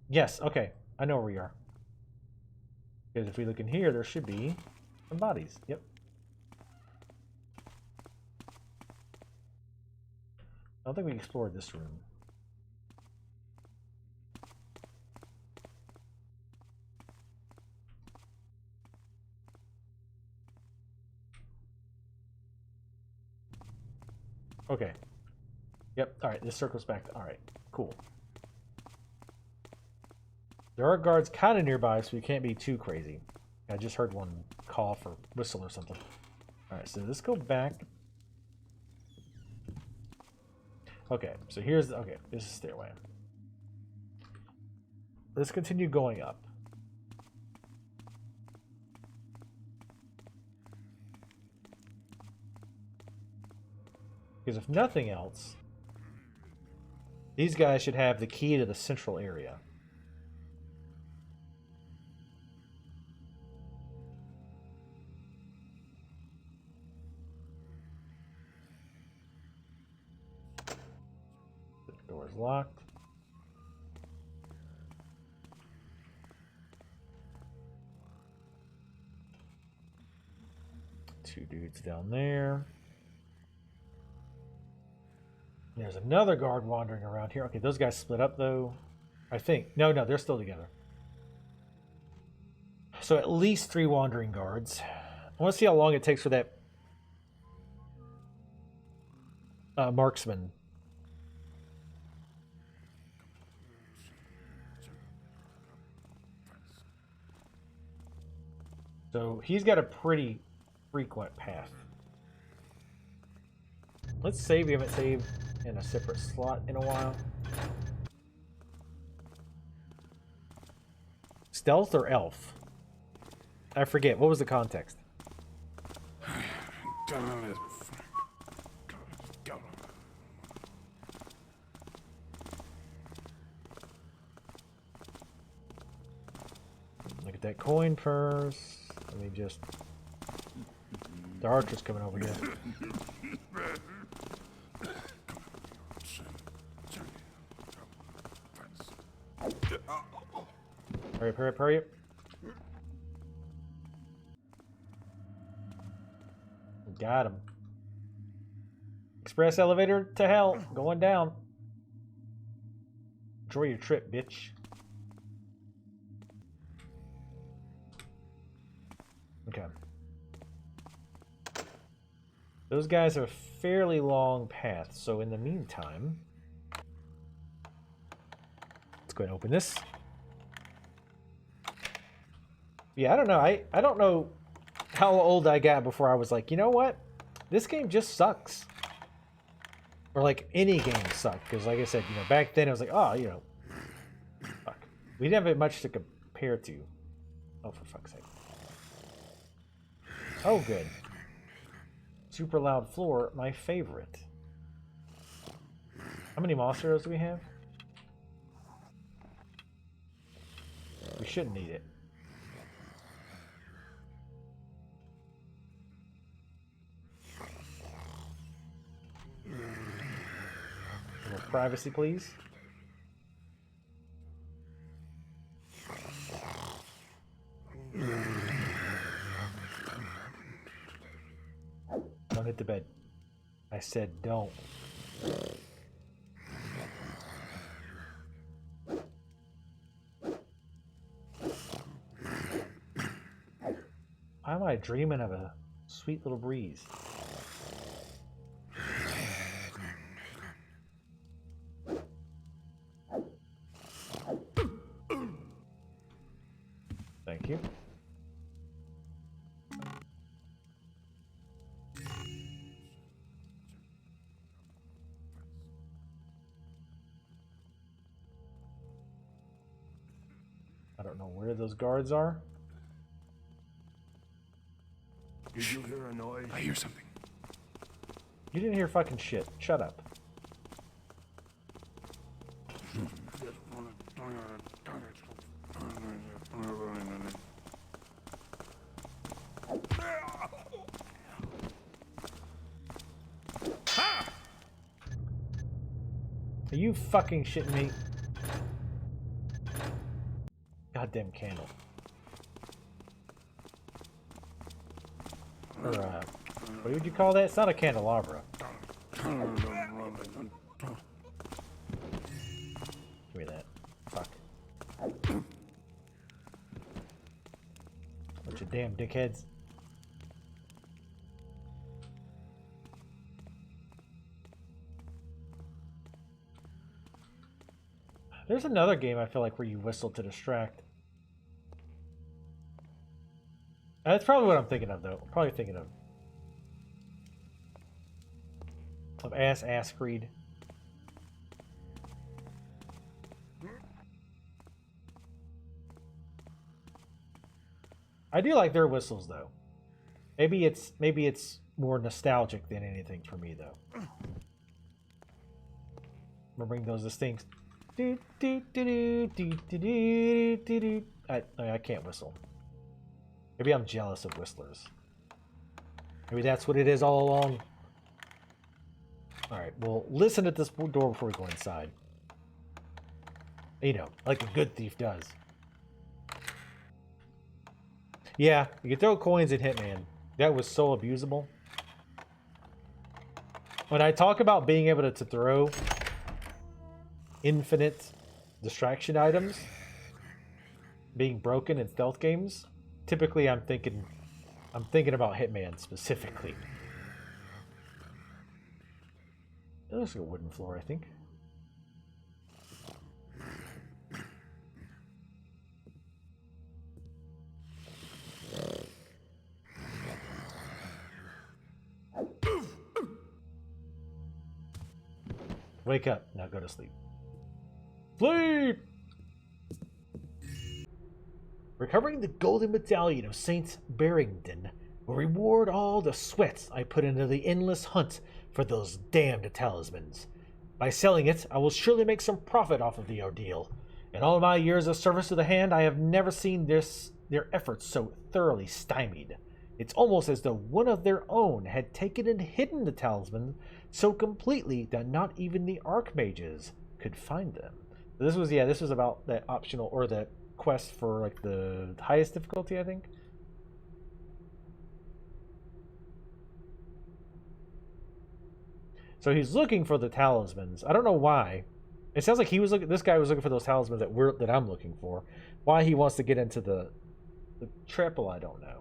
Yes, okay. I know where we are. Because if we look in here, there should be some bodies. Yep. I don't think we explored this room. Okay. Yep, alright, this circles back to... Alright, cool. There are guards kind of nearby, so we can't be too crazy. I just heard one cough or whistle or something. Alright, so let's go back. Okay, so here's... Okay, this is stairway. Let's continue going up. Because if nothing else, these guys should have the key to the central area. The door is locked. Two dudes down there. There's another guard wandering around here. Okay, those guys split up though. I think. No, they're still together. So at least 3 wandering guards. I want to see how long it takes for that marksman. So he's got a pretty frequent path. Let's save. We haven't saved in a separate slot in a while. Stealth or elf? I forget. What was the context? Look at that coin purse. Let me just... The archer's coming over here. Hurry up, hurry up, hurry up. Got him. Express elevator to hell. Going down. Enjoy your trip, bitch. Okay. Those guys have a fairly long path, so in the meantime, let's go ahead and open this. Yeah, I don't know. I don't know how old I got before I was like, you know what? This game just sucks. Or like any game sucked. Because like I said, you know, back then I was like, oh, you know, fuck. We didn't have much to compare to. Oh, for fuck's sake. Oh, good. Super loud floor, my favorite. How many monster arrows do we have? We shouldn't need it. A little privacy, please. Don't hit the bed. I said don't. Why am I dreaming of a sweet little breeze? Thank you. I don't know where those guards are. Did you hear a noise? I hear something. You didn't hear fucking shit. Shut up. Are you fucking shitting me? Goddamn candle. Or, what would you call that? It's not a candelabra. Give me that. Fuck. Bunch of damn dickheads. There's another game I feel like where you whistle to distract. That's probably what I'm thinking of, though. I'm probably thinking of Ass Creed. I do like their whistles, though. Maybe it's more nostalgic than anything for me, though. Remembering those distinct. I can't whistle. Maybe I'm jealous of whistlers. Maybe that's what it is all along. Alright, well, listen at this door before we go inside. You know, like a good thief does. Yeah, you can throw coins in Hitman. That was so abusable. When I talk about being able to throw infinite distraction items being broken in stealth games, typically I'm thinking about Hitman specifically. It looks like a wooden floor, I think. Wake up. Now go to sleep. Sleep! Recovering the golden medallion of Saint Barrington will reward all the sweat I put into the endless hunt for those damned talismans. By selling it, I will surely make some profit off of the ordeal. In all my years of service to the hand, I have never seen their efforts so thoroughly stymied. It's almost as though one of their own had taken and hidden the talisman so completely that not even the archmages could find them. This was about that optional, or that quest for like the highest difficulty, I think. So he's looking for the talismans. I don't know why. It sounds like this guy was looking for those talismans that I'm looking for. Why he wants to get into the triple, I don't know.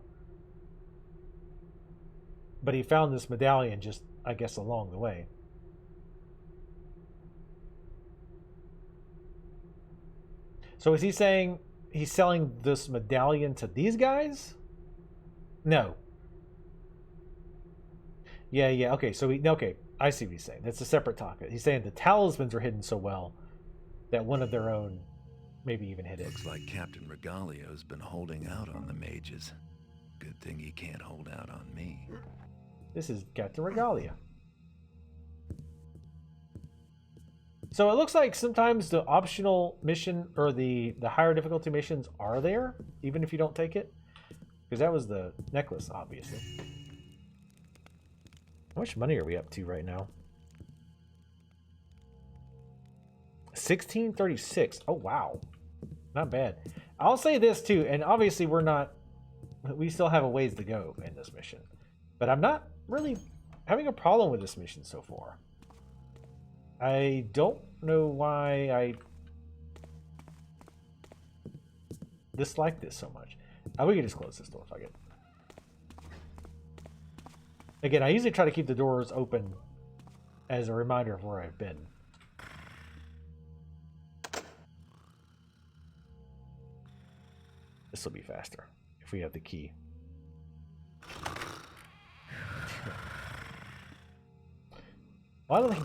But he found this medallion just, I guess, along the way. So is he saying he's selling this medallion to these guys? No. Yeah, okay, okay, I see what he's saying. That's a separate topic. He's saying the talismans are hidden so well that one of their own maybe even hit it. Looks like Captain Regalio's been holding out on the mages. Good thing he can't hold out on me. This is Captain Regalia. So it looks like sometimes the optional mission or the higher difficulty missions are there, even if you don't take it. Because that was the necklace, obviously. How much money are we up to right now? 1636. Oh, wow. Not bad. I'll say this, too, and obviously we still have a ways to go in this mission. But I'm not really having a problem with this mission so far. I don't know why I dislike this so much. We can just close this door if I get. Again, I usually try to keep the doors open as a reminder of where I've been. This will be faster if we have the key. Why do they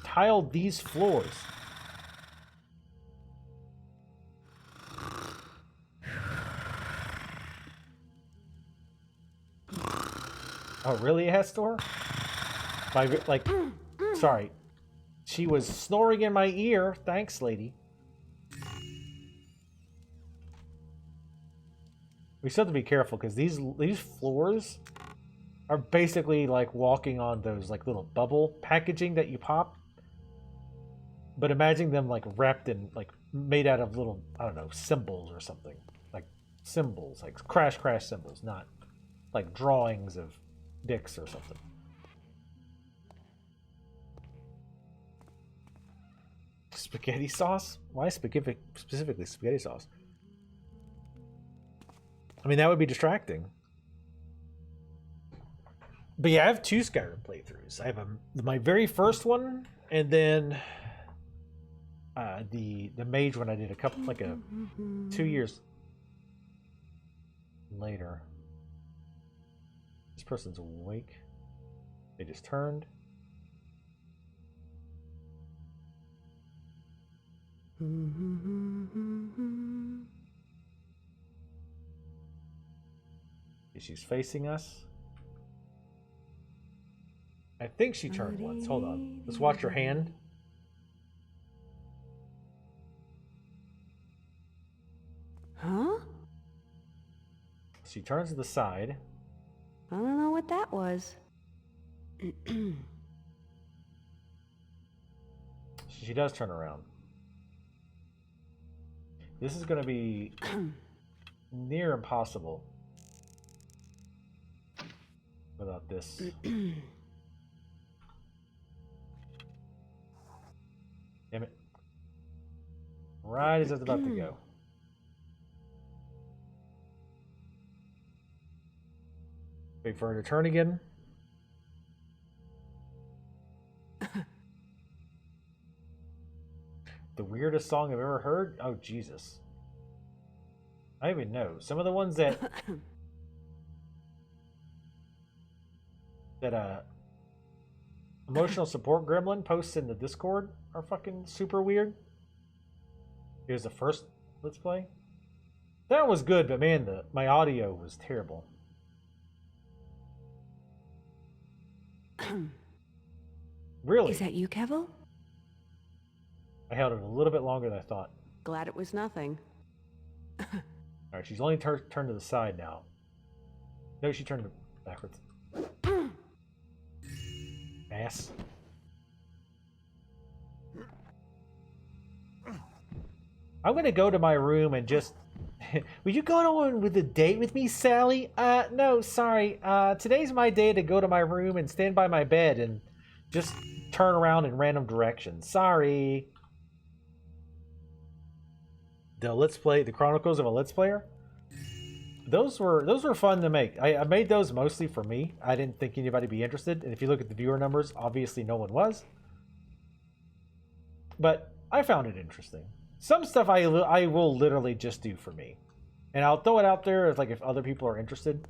tile these floors? Oh, really, Hestor? Like, sorry. She was snoring in my ear. Thanks, lady. We still have to be careful because these floors are basically like walking on those like little bubble packaging that you pop. But imagine them like wrapped in like made out of little, I don't know, symbols or something. Like symbols, like crash symbols, not like drawings of dicks or something. Spaghetti sauce? Why specifically spaghetti sauce? I mean, that would be distracting. But yeah, I have 2 Skyrim playthroughs. I have my very first one, and then the Mage one I did 2 years later. This person's awake. They just turned. She's facing us. I think she turned once. Hold on. Let's watch her hand. Huh? She turns to the side. I don't know what that was. She does turn around. This is going to be near impossible without this. Damn it. Right as it's about to go. Wait for her to turn again. The weirdest song I've ever heard? Oh, Jesus. I don't even know. Some of the ones that emotional support gremlin posts in the Discord are fucking super weird. Here's the first Let's Play. That was good, but man, my audio was terrible. Really? Is that you, Kevel? I held it a little bit longer than I thought. Glad it was nothing. Alright, she's only turned to the side now. No, she turned backwards. Ass. I'm gonna go to my room and just... Would you go on with a date with me, Sally? No, sorry. Today's my day to go to my room and stand by my bed and just turn around in random directions. Sorry. The Chronicles of a Let's Player. Those were fun to make. I made those mostly for me. I didn't think anybody would be interested. And if you look at the viewer numbers, obviously no one was. But I found it interesting. Some stuff I will literally just do for me. And I'll throw it out there if other people are interested.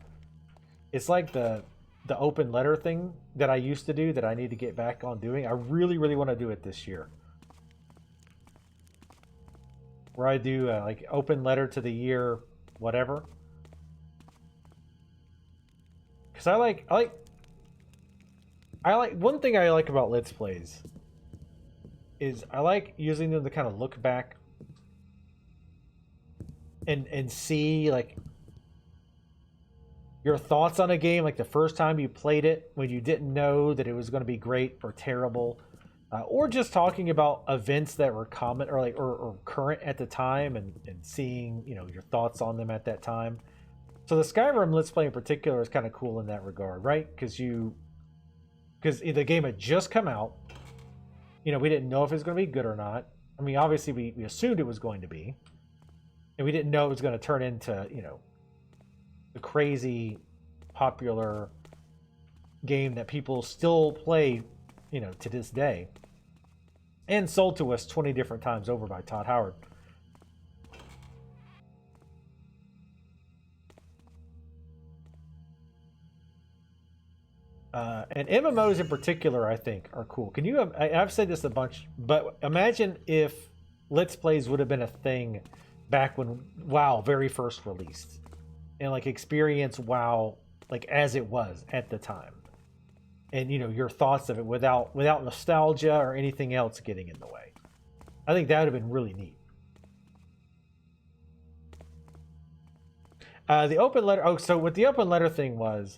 It's like the open letter thing that I used to do that I need to get back on doing. I really, really want to do it this year. Where I do like open letter to the year, whatever. Because I like one thing I like about Let's Plays is I like using them to kind of look back and see like your thoughts on a game, like the first time you played it when you didn't know that it was going to be great or terrible, or just talking about events that were common or current at the time and seeing your thoughts on them at that time. So the Skyrim Let's Play in particular is kind of cool in that regard, right? Because the game had just come out. We didn't know if it was going to be good or not. I mean, obviously we assumed it was going to be, and we didn't know it was going to turn into the crazy popular game that people still play to this day, and sold to us 20 different times over by Todd Howard. And MMOs in particular, I think, are cool. I've said this a bunch, but imagine if Let's Plays would have been a thing back when WoW very first released, and experience WoW as it was at the time, and your thoughts of it without nostalgia or anything else getting in the way. I think that would have been really neat. The open letter. Oh, so what the open letter thing was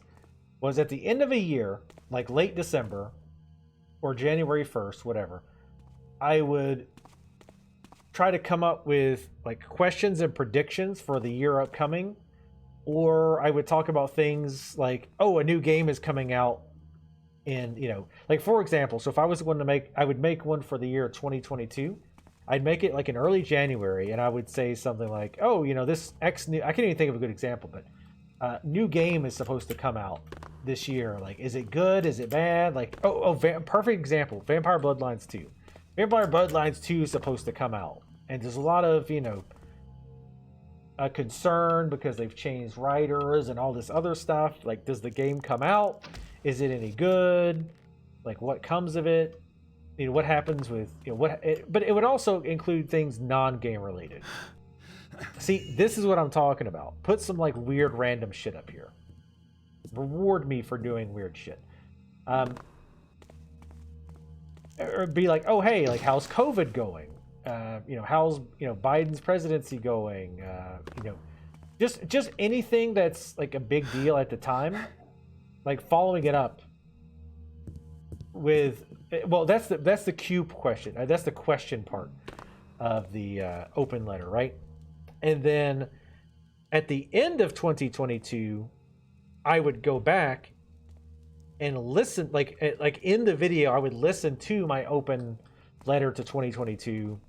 at the end of a year, like late December or January 1st, whatever, I would try to come up with like questions and predictions for the year upcoming, or I would talk about things like, oh, a new game is coming out in, like for example, so if I was going to make, I would make one for the year 2022. I'd make it like in early January, and I would say something like, oh, this X new, I can't even think of a good example, but new game is supposed to come out this year. Like, is it good? Is it bad? Like, perfect example, Vampire Bloodlines 2. Vampire Bloodlines 2 is supposed to come out, and there's a lot of, a concern because they've changed writers and all this other stuff. Like, does the game come out? Is it any good? Like, what comes of it? What happens with, but it would also include things non-game related. See, this is what I'm talking about. Put some like weird random shit up here. Reward me for doing weird shit. Or be like, oh, hey, like, how's COVID going? How's, Biden's presidency going? Just anything that's like a big deal at the time, like following it up with, well, that's the cube question. That's the question part of the open letter, right? And then at the end of 2022, I would go back and listen, like in the video, I would listen to my open letter to 2022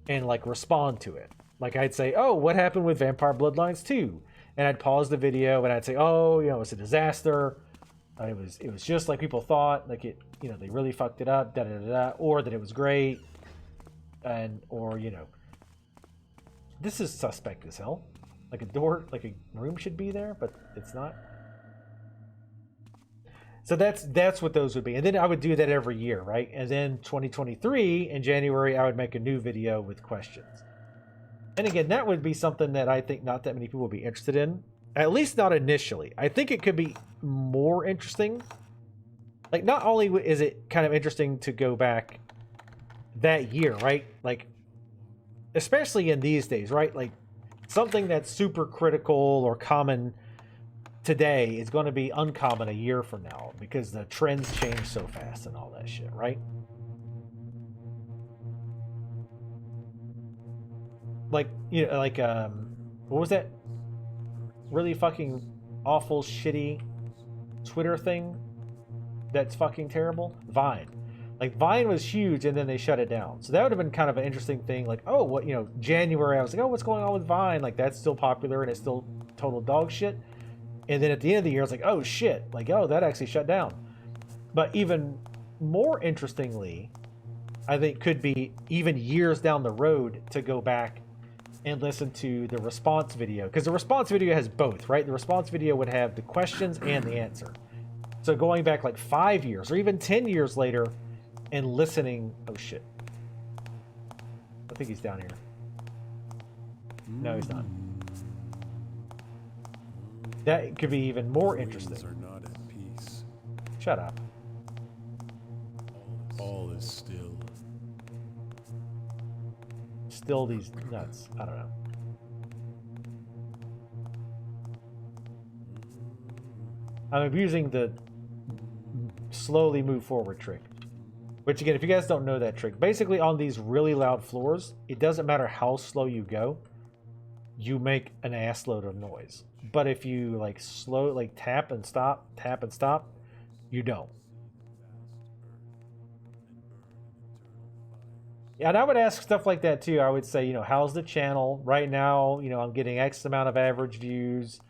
and like respond to it. Like I'd say, oh, what happened with Vampire Bloodlines 2? And I'd pause the video and I'd say, oh, it's a disaster. It was just like people thought, like it, they really fucked it up, da da da da, or that it was great, or this is suspect as hell. Like a door, like a room should be there, but it's not. So that's what those would be, and then I would do that every year, right? And then 2023 in January, I would make a new video with questions. And again, that would be something that I think not that many people would be interested in. At least not initially. I think it could be more interesting. Like, not only is it kind of interesting to go back that year, right? Like, especially in these days, right? Like, something that's super critical or common today is going to be uncommon a year from now because the trends change so fast and all that shit, right? Like, what was that really fucking awful, shitty Twitter thing that's fucking terrible? Vine. Like, Vine was huge, and then they shut it down. So that would have been kind of an interesting thing. Like, oh, what, January, I was like, oh, what's going on with Vine? Like, that's still popular, and it's still total dog shit. And then at the end of the year, it's like, oh, shit. Like, oh, that actually shut down. But even more interestingly, I think could be even years down the road to go back and listen to the response video, because the response video has both, right? The response video would have the questions and the answer. So going back like 5 years or even 10 years later and listening, oh shit. I think he's down here. No, he's not. That could be even more interesting. Are not at peace. Shut up. All is still. Still these nuts. I don't know. I'm abusing the slowly move forward trick. Which again, if you guys don't know that trick, basically on these really loud floors, it doesn't matter how slow you go, you make an ass load of noise. But if you like tap and stop, you don't. Yeah, and I would ask stuff like that too. I would say, how's the channel right now? I'm getting X amount of average views.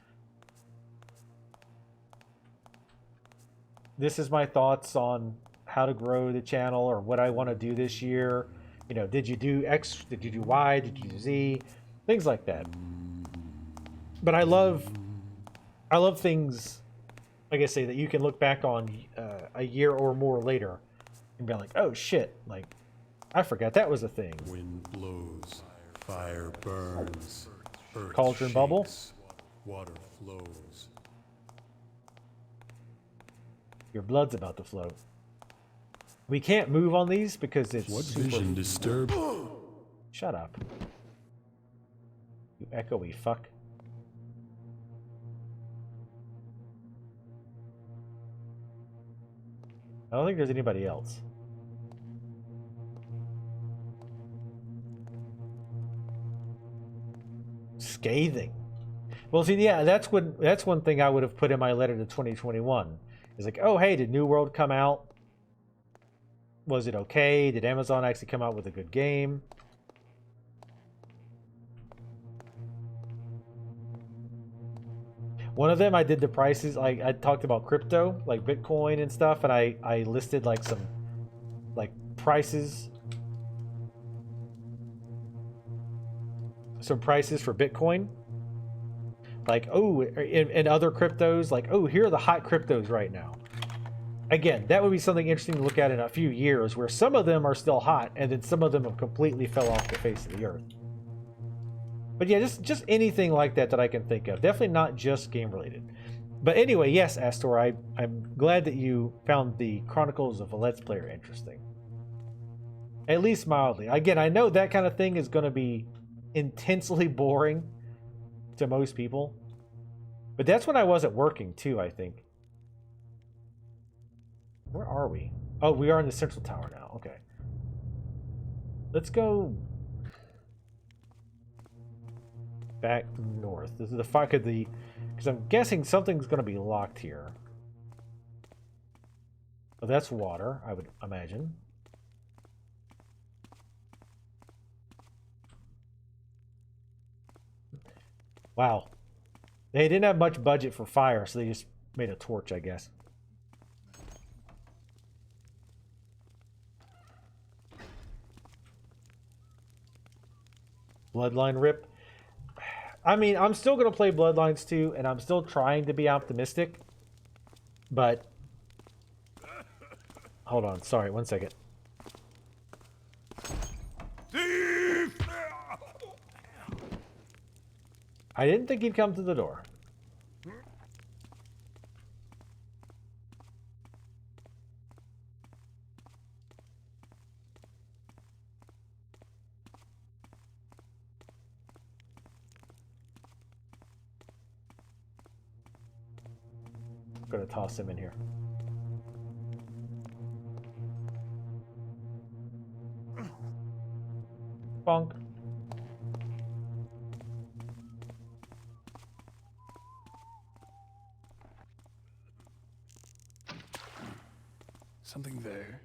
This is my thoughts on how to grow the channel or what I want to do this year. Did you do X? Did you do Y? Did you do Z? Things like that. But I love things, like I say, that you can look back on a year or more later and be like, oh shit, like, I forgot that was a thing. Wind blows, fire burns, earth Cauldron bubble? shakes, water flows. Your blood's about to flow. We can't move on these because it's What super... vision disturbed? Shut up. You echoey fuck. I don't think there's anybody else. scathing. Well, see, yeah, that's one thing I would have put in my letter to 2021. It's like, oh, hey, did New World come out? Was it okay? Did Amazon actually come out with a good game? One of them, I did the prices. Like, I talked about crypto, like Bitcoin and stuff, and I listed like some like prices, some prices for Bitcoin. Like, oh, and other cryptos, like, oh, here are the hot cryptos right now. Again, that would be something interesting to look at in a few years, where some of them are still hot, and then some of them have completely fell off the face of the earth. But yeah, just anything like that that I can think of. Definitely not just game related. But anyway, yes, Astor, I'm glad that you found the Chronicles of a Let's Player interesting. At least mildly. Again, I know that kind of thing is going to be intensely boring to most people. But that's when I wasn't working too, I think. Where are we? Oh, we are in the Central Tower now. Okay. Let's go back north. This is the fuck of the... Because I'm guessing something's going to be locked here. Oh, that's water, I would imagine. Wow. They didn't have much budget for fire, so they just made a torch, I guess. Bloodline rip. I mean, I'm still going to play Bloodlines 2, and I'm still trying to be optimistic. But... Hold on, sorry, one second. Thief! I didn't think he'd come to the door. I'm gonna toss him in here. Bonk. Something there.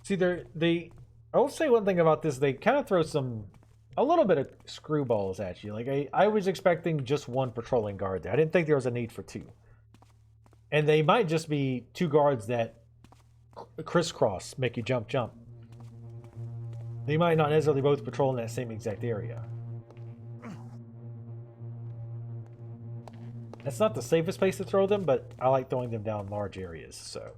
See, I will say one thing about this. They kind of throw a little bit of screwballs at you. Like, I was expecting just one patrolling guard there. I didn't think there was a need for two. And they might just be two guards that crisscross, make you jump. They might not necessarily both patrol in that same exact area. That's not the safest place to throw them, but I like throwing them down large areas, so...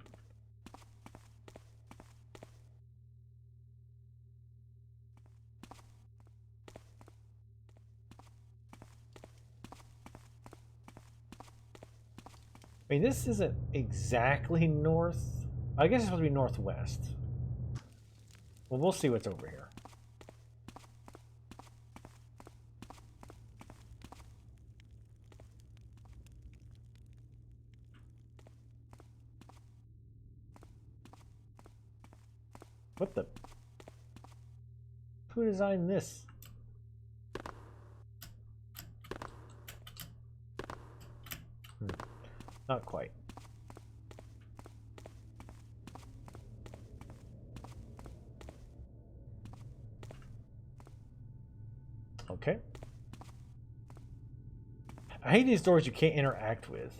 I mean, this isn't exactly north. I guess it's supposed to be northwest. Well, we'll see what's over here. What the? Who designed this? Not quite. Okay. I hate these doors you can't interact with.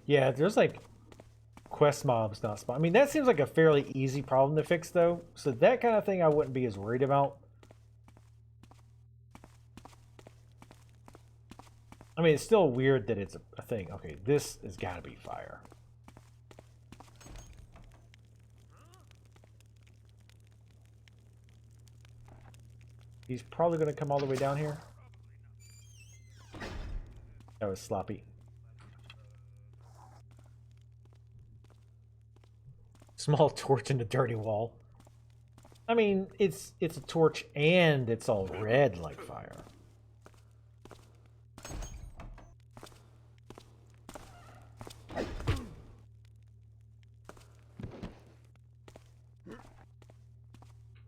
Yeah, there's like quest mobs not spawn. I mean, that seems like a fairly easy problem to fix, though. So that kind of thing I wouldn't be as worried about. I mean, it's still weird that it's a thing. Okay, this has got to be fire. He's probably going to come all the way down here. That was sloppy. Small torch in the dirty wall. I mean, it's a torch and it's all red like fire.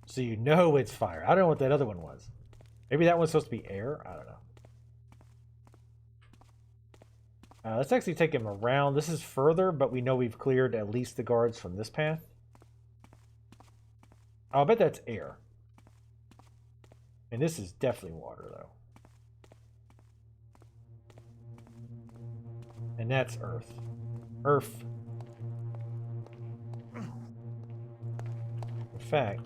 So you know it's fire. I don't know what that other one was. Maybe that one's supposed to be air? I don't know. Let's actually take him around. This is further, but we know we've cleared at least the guards from this path. I'll bet that's air. And this is definitely water, though. And that's earth. Earth. In fact...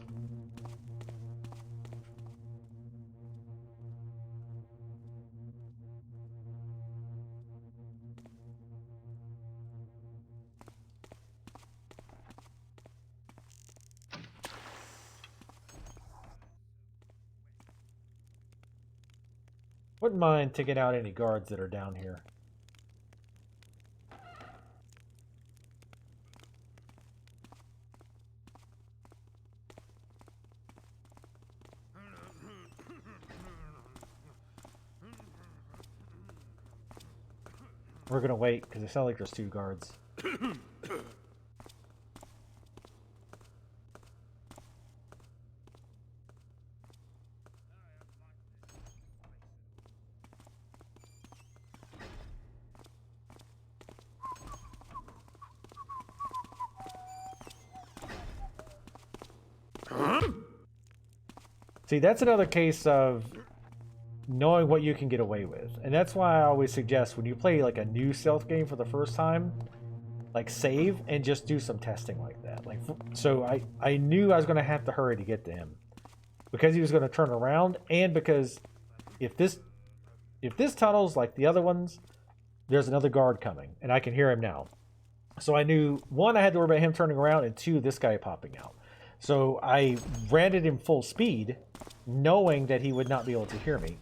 wouldn't mind taking out any guards that are down here. We're gonna wait because it sounds like there's 2 guards. See, that's another case of knowing what you can get away with. And that's why I always suggest when you play like a new stealth game for the first time, like save and just do some testing like that. Like, so I knew I was going to have to hurry to get to him because he was going to turn around, and because if this tunnel's like the other ones, there's another guard coming and I can hear him now. So I knew, 1, I had to worry about him turning around, and 2, this guy popping out. So I ran at him full speed, knowing that he would not be able to hear me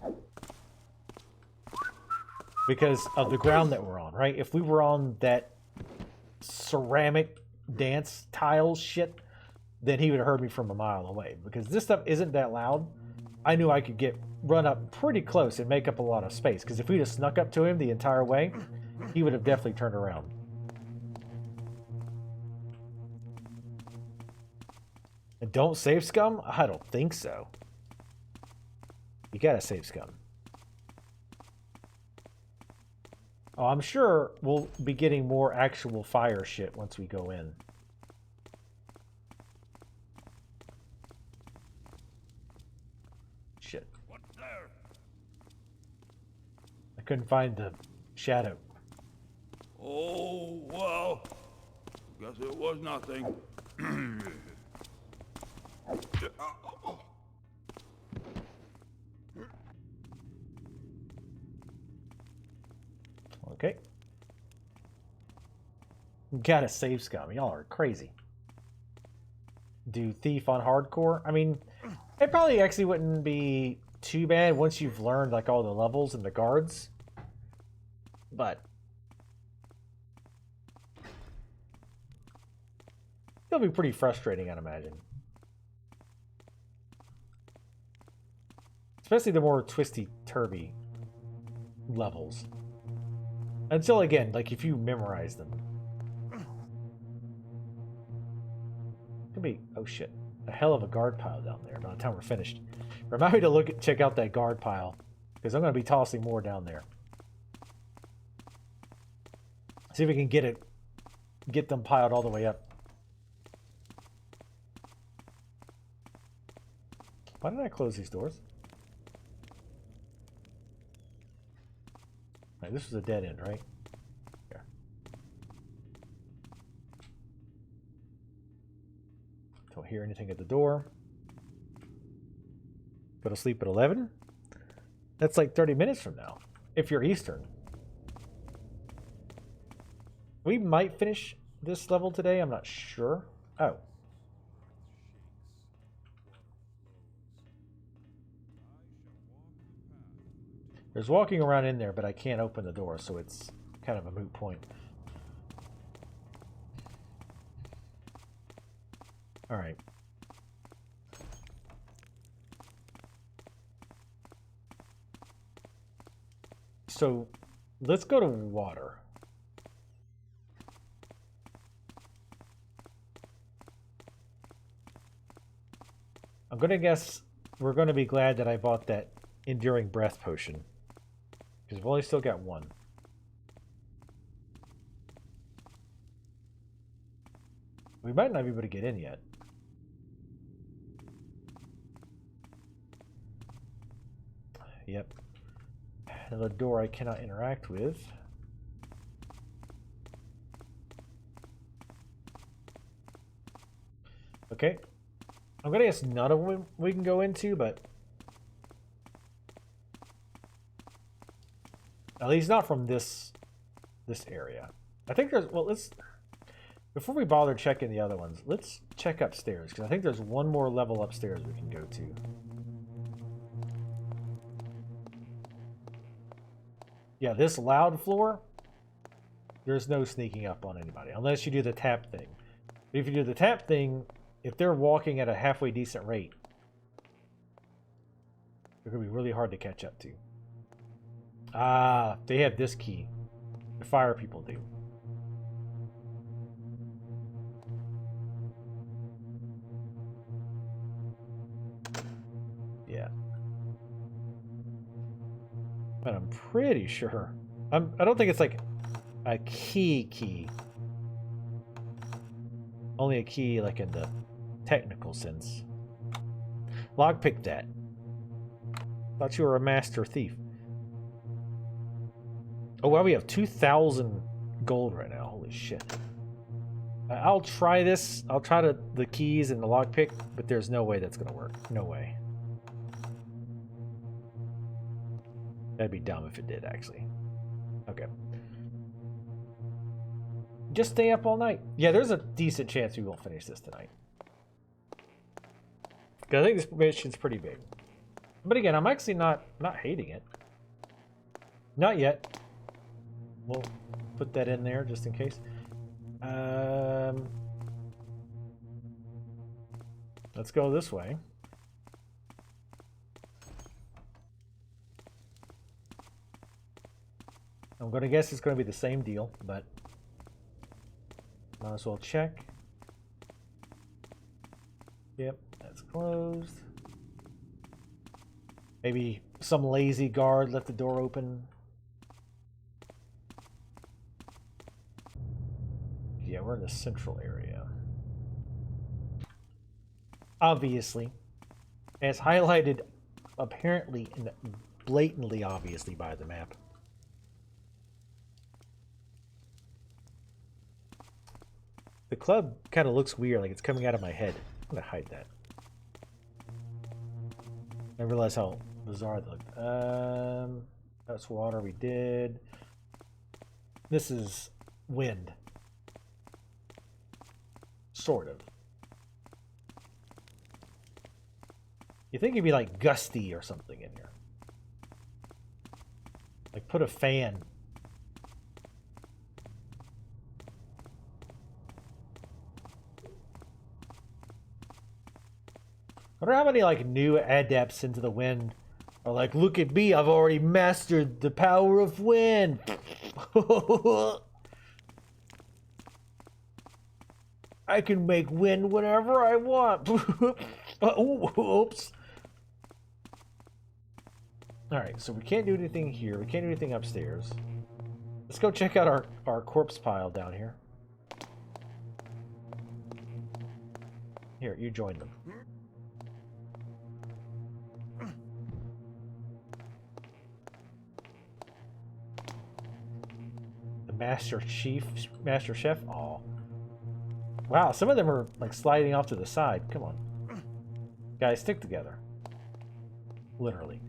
because of the ground that we're on, right? If we were on that ceramic dance tile shit, then he would have heard me from a mile away. Because this stuff isn't that loud, I knew I could run up pretty close and make up a lot of space. Because if we'd have snuck up to him the entire way, he would have definitely turned around. And don't save scum? I don't think so. You gotta save scum. Oh, I'm sure we'll be getting more actual fire shit once we go in. Shit. What's there? I couldn't find the shadow. Oh, well. Guess it was nothing. Okay. Gotta save scum. Y'all are crazy. Do thief on hardcore? I mean, it probably actually wouldn't be too bad once you've learned like all the levels and the guards. But it'll be pretty frustrating, I'd imagine. Especially the more twisty-turvy levels. Until, again, like, if you memorize them. Could be, oh shit, a hell of a guard pile down there by the time we're finished. Remind me to check out that guard pile, because I'm going to be tossing more down there. See if we can get them piled all the way up. Why did I close these doors? Right, this was a dead end, right? Here. Don't hear anything at the door. Go to sleep at 11? That's like 30 minutes from now, if you're Eastern. We might finish this level today, I'm not sure. Oh. There's walking around in there, but I can't open the door, so it's kind of a moot point. All right. So let's go to water. I'm going to guess we're going to be glad that I bought that Enduring Breath potion. Because we've only still got one. We might not be able to get in yet. Yep. Another door I cannot interact with. Okay. I'm gonna guess none of them we can go into, but at least not from this area. I think there's, well, let's, before we bother checking the other ones, let's check upstairs, because I think there's one more level upstairs we can go to. Yeah, this loud floor, there's no sneaking up on anybody, unless you do the tap thing. But if you do the tap thing, if they're walking at a halfway decent rate, they're going to be really hard to catch up to. Ah, they have this key. The fire people do. Yeah. But I'm pretty sure. I don't think it's like a key. Only a key like in the technical sense. Lockpick that. Thought you were a master thief. Oh, wow, we have 2,000 gold right now. Holy shit. I'll try this. I'll try the keys and the lockpick, but there's no way that's going to work. No way. That'd be dumb if it did, actually. Okay. Just stay up all night. Yeah, there's a decent chance we won't finish this tonight. Because I think this mission's pretty big. But again, I'm actually not hating it. Not yet. We'll put that in there just in case. Let's go this way. I'm going to guess it's going to be the same deal, but might as well check. Yep, that's closed. Maybe some lazy guard left the door open. Yeah, we're in the central area. Obviously, as highlighted apparently and blatantly obviously by the map. The club kind of looks weird, like it's coming out of my head. I'm gonna hide that. I realize how bizarre that looked. That's water we did. This is wind. Sort of. You think it'd be like gusty or something in here. Like put a fan. I wonder how many like new adepts into the wind are like, look at me, I've already mastered the power of wind. I can make wind whenever I want. Oops. Alright, so we can't do anything here. We can't do anything upstairs. Let's go check out our corpse pile down here. Here, you join them. The Master Chef. Aw. Wow, some of them are like sliding off to the side. Come on. Guys, stick together. Literally.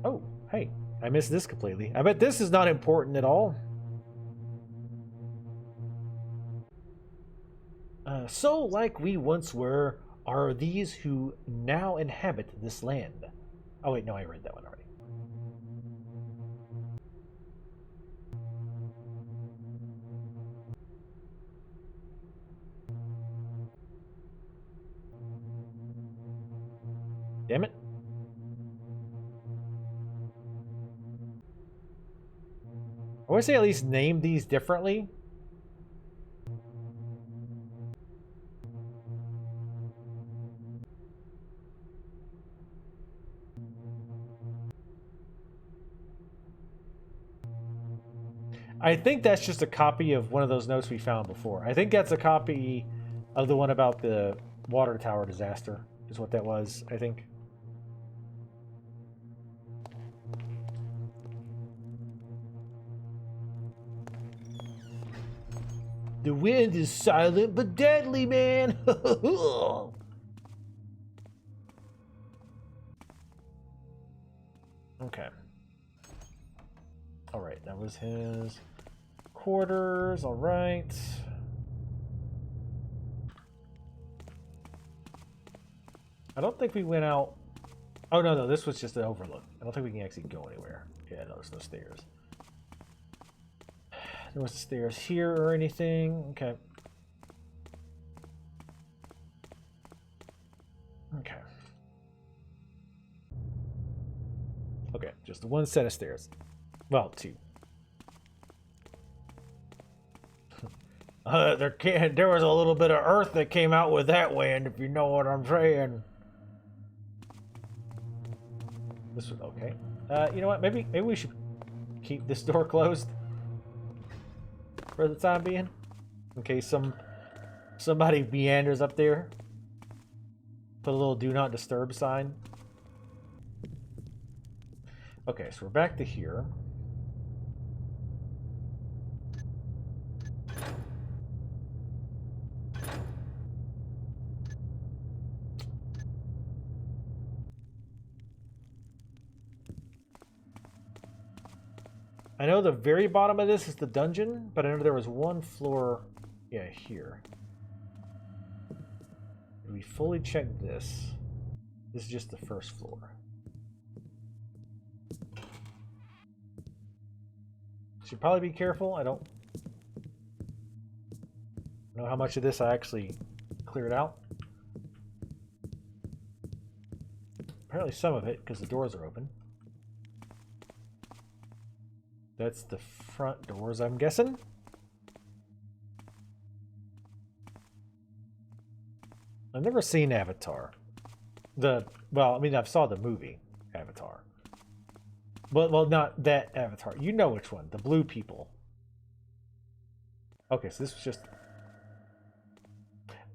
Oh, hey. I missed this completely. I bet this is not important at all. So, like we once were, are these who now inhabit this land. Oh wait, no, I read that one already. Damn it. I want to say at least name these differently. I think that's just a copy of one of those notes we found before. I think that's a copy of the one about the water tower disaster, is what that was, I think. The wind is silent but deadly, man. Okay. All right, that was his quarters. All right. I don't think we went out. Oh, no, this was just an overlook. I don't think we can actually go anywhere. Yeah, no, there's no stairs. There was stairs here or anything. Okay. Okay. Okay, just one set of stairs. Well, two. There was a little bit of earth that came out with that wind, if you know what I'm saying. This was okay. You know what? Maybe we should keep this door closed for the time being, in case somebody meanders up there. Put a little "Do Not Disturb" sign. Okay, so we're back to here. I know the very bottom of this is the dungeon, but I know there was one floor, yeah, here. If we fully check this, this is just the first floor. Should probably be careful. I don't know how much of this I actually cleared out. Apparently some of it, because the doors are open. That's the front doors, I'm guessing. I've never seen Avatar. Well, I mean, I've saw the movie Avatar. But, well, not that Avatar. You know which one. The blue people. Okay, so this was just...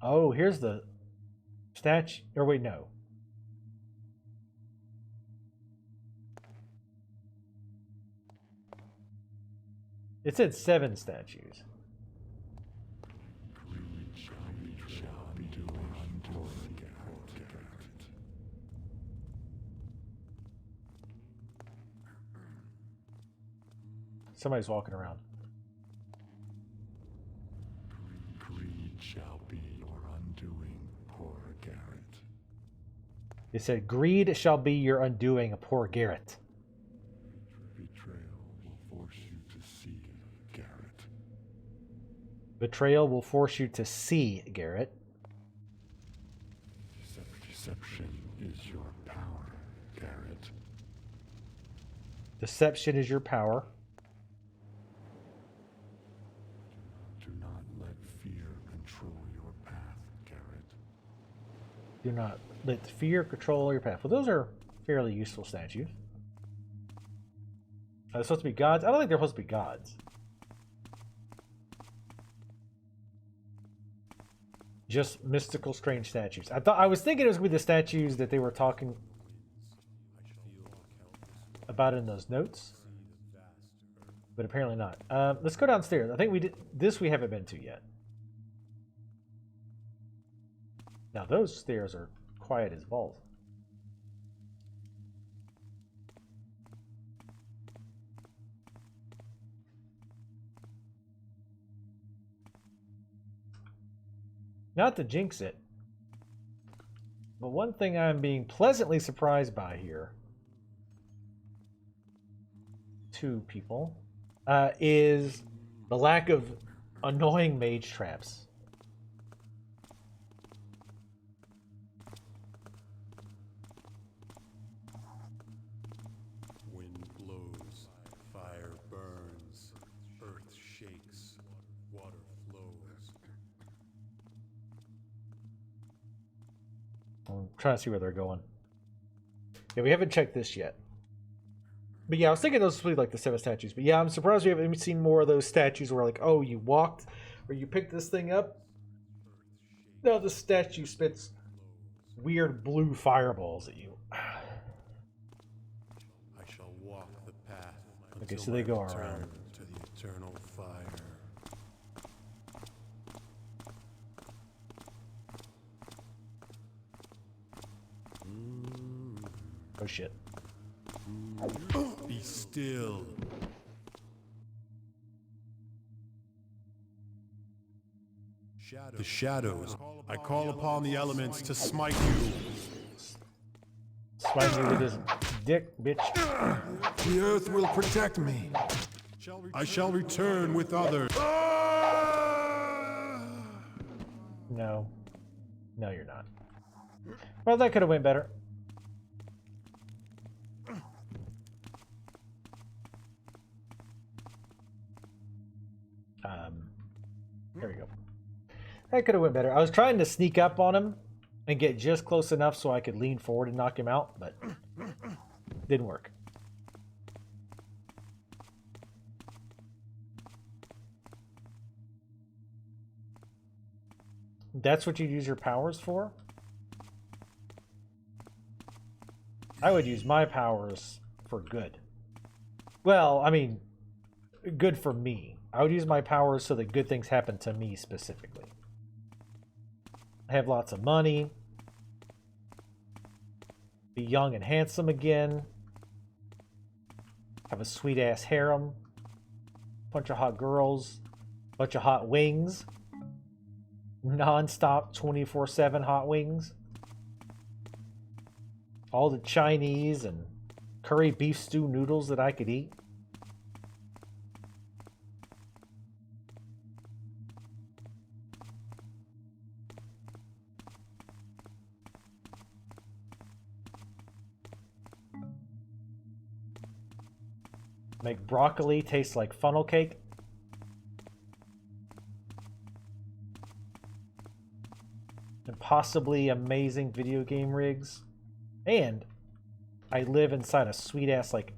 Oh, here's the statue. Or wait, no. It said 7 statues. Somebody's walking around. Greed shall be your undoing, poor Garrett. It said, "Greed shall be your undoing, poor Garrett." Betrayal will force you to see Garrett. Betrayal will force you to see Garrett. Deception is your power, Garrett. Deception is your power. Do not let fear control your path, Garrett. Do not let fear control your path. Well, those are fairly useful statues. Are they supposed to be gods? I don't think they're supposed to be gods. Just mystical, strange statues. I was thinking it was going to be the statues that they were talking about in those notes, but apparently not. Let's go downstairs. I think we did this. We haven't been to yet. Now those stairs are quiet as balls. Not to jinx it, but one thing I'm being pleasantly surprised by here to people is the lack of annoying mage traps. Wind blows, fire burns, earth shakes, water flows. I'm trying to see where they're going. Yeah, we haven't checked this yet. But yeah, I was thinking those would be like the 7 statues. But yeah, I'm surprised we haven't seen more of those statues where like, oh, you walked or you picked this thing up. No, the statue spits weird blue fireballs at you. I shall walk the path Okay, until so they go I return around. to the eternal fire. Oh shit. Be still. The shadows. I call upon the elements to smite you. Smite me with his dick, bitch. The earth will protect me. I shall return with others. No. No, you're not. Well, that could have went better. There we go. That could have went better. I was trying to sneak up on him and get just close enough so I could lean forward and knock him out, but didn't work. That's what you use your powers for? I would use my powers for good. Well, I mean, good for me. I would use my powers so that good things happen to me specifically. I have lots of money. Be young and handsome again. Have a sweet ass harem. Bunch of hot girls. Bunch of hot wings. Non-stop 24/7 hot wings. All the Chinese and curry beef stew noodles that I could eat. Make broccoli taste like funnel cake. And possibly amazing video game rigs. And I live inside a sweet ass like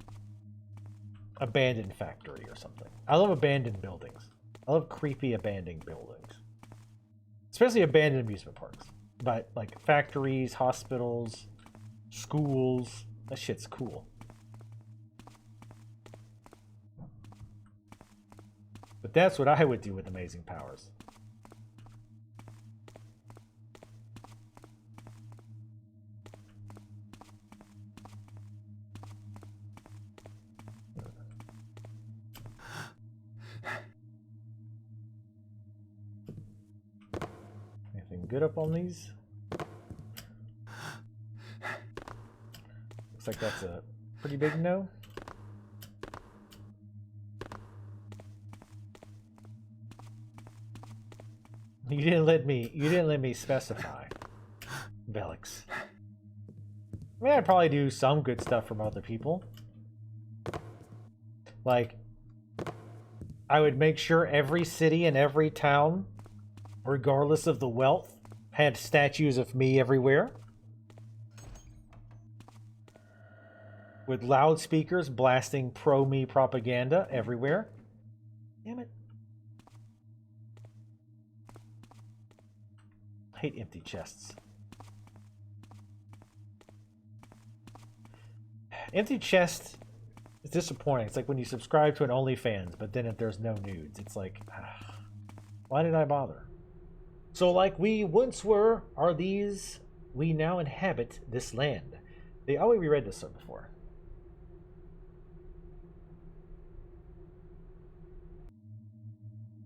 abandoned factory or something. I love abandoned buildings. I love creepy abandoned buildings. Especially abandoned amusement parks. But like factories, hospitals, schools, that shit's cool. But that's what I would do with amazing powers. Anything good up on these? Looks like that's a pretty big no. You didn't let me specify, Velix. I mean, I'd probably do some good stuff from other people. Like, I would make sure every city and every town, regardless of the wealth, had statues of me everywhere. With loudspeakers blasting pro-me propaganda everywhere. Damn it. I hate empty chests. Empty chest is disappointing. It's like when you subscribe to an OnlyFans, but then if there's no nudes, it's like, why did I bother? So like we once were, are these, we now inhabit this land. Oh, we read this one before.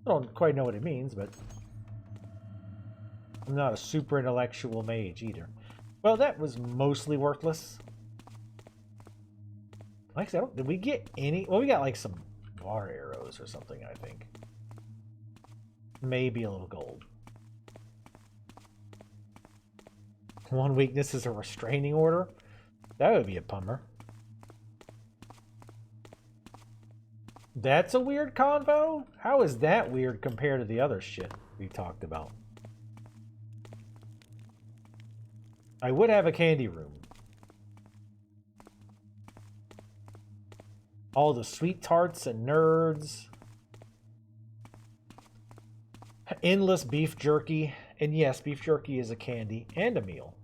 I don't quite know what it means, but I'm not a super intellectual mage either. Well, that was mostly worthless. Like I said, did we get any? Well, we got like some water arrows or something, I think. Maybe a little gold. One weakness is a restraining order. That would be a bummer. That's a weird convo? How is that weird compared to the other shit we talked about? I would have a candy room. All the sweet tarts and nerds. Endless beef jerky. And yes, beef jerky is a candy and a meal.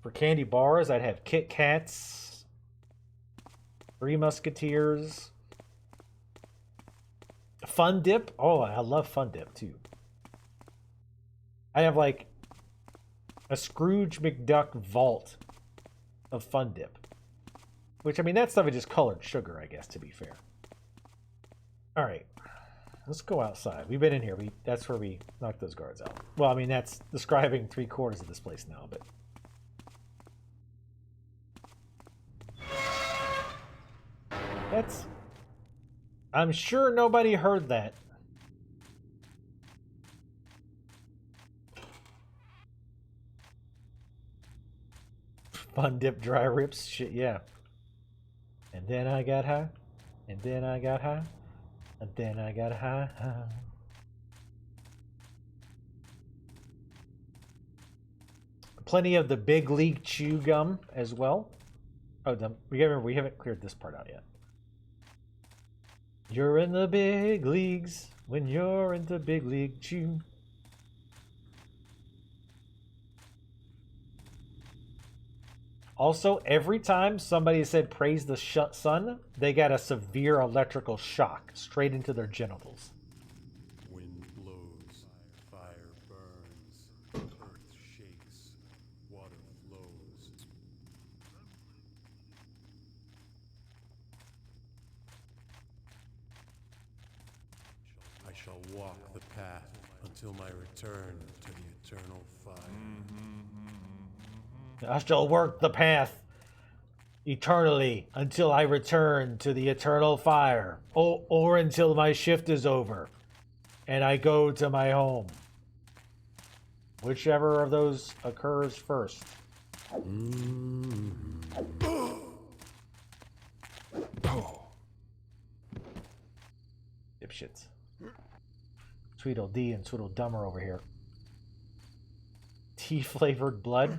For candy bars, I'd have Kit Kats, Three Musketeers, Fun Dip. Oh, I love Fun Dip too. I have like a Scrooge McDuck vault of Fun Dip. Which, I mean, that stuff is just colored sugar, I guess, to be fair. Alright. Let's go outside. We've been in here. That's where we knocked those guards out. Well, I mean, that's describing 3/4 of this place now, but... That's... I'm sure nobody heard that. Fun Dip dry rips? Shit, yeah. And then I got high. And then I got high. And then I got high. Plenty of the Big League Chew Gum as well. Oh, we haven't cleared this part out yet. You're in the big leagues when you're in the Big League Chew. Also, every time somebody said praise the sun, they got a severe electrical shock straight into their genitals. Wind blows, fire burns, earth shakes, water flows. I shall walk the path until my return to the eternal fire. I shall work the path eternally until I return to the eternal fire, or until my shift is over and I go to my home. Whichever of those occurs first. Dipshits. Tweedledee and Tweedledummer over here. Tea-flavored blood.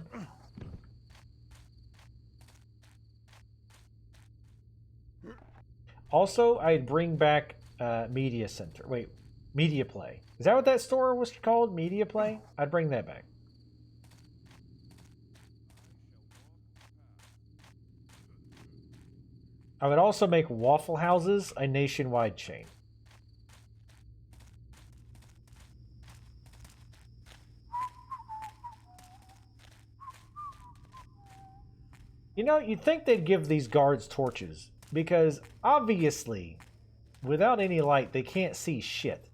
Also, I'd bring back Media Center. Wait, Media Play. Is that what that store was called? Media Play? I'd bring that back. I would also make Waffle Houses a nationwide chain. You know, you'd think they'd give these guards torches. Because, obviously, without any light, they can't see shit.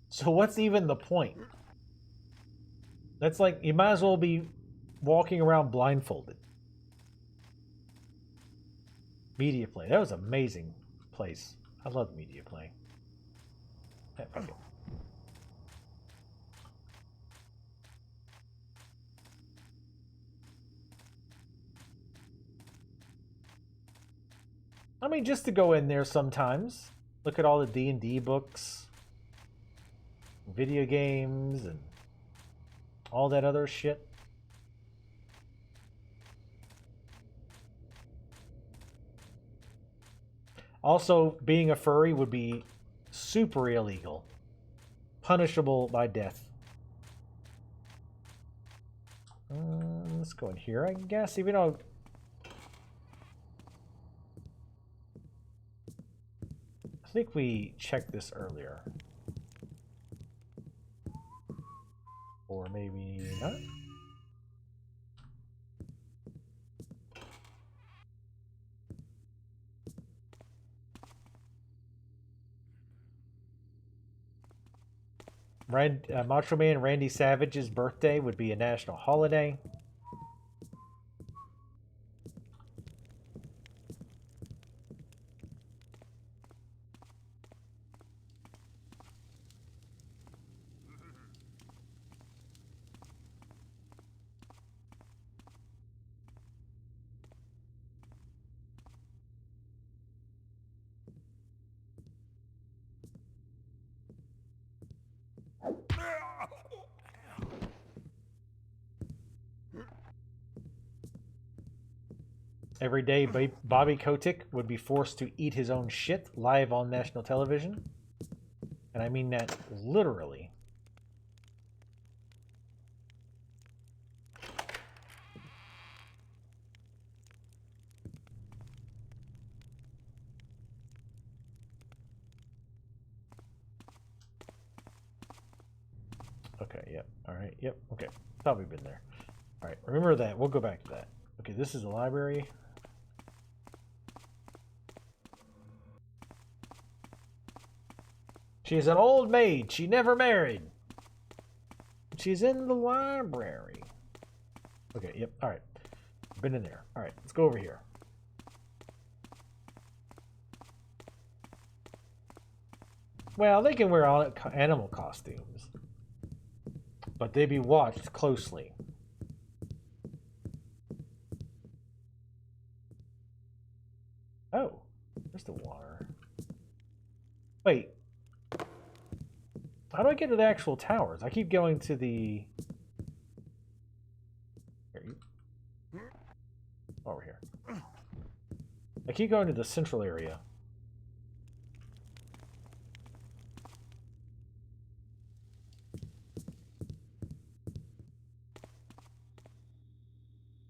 So what's even the point? That's like, you might as well be walking around blindfolded. Media Play. That was an amazing place. I love Media Play. Hey, fuck it. I mean, just to go in there sometimes, look at all the D&D books, video games, and all that other shit. Also, being a furry would be super illegal, punishable by death. Let's go in here, I guess, even though... I think we checked this earlier. Or maybe not. Macho Man Randy Savage's birthday would be a national holiday. Every day, Bobby Kotick would be forced to eat his own shit live on national television. And I mean that literally. Okay, yep. Alright, yep, okay. Thought we'd been there. Alright, remember that. We'll go back to that. Okay, this is the library. She's an old maid. She never married. She's in the library. Okay, yep, alright. Been in there. Alright, let's go over here. Well, they can wear animal costumes, but they be watched closely. Oh, there's the water. Wait. How do I get to the actual towers? I keep going to the... Over here. I keep going to the central area.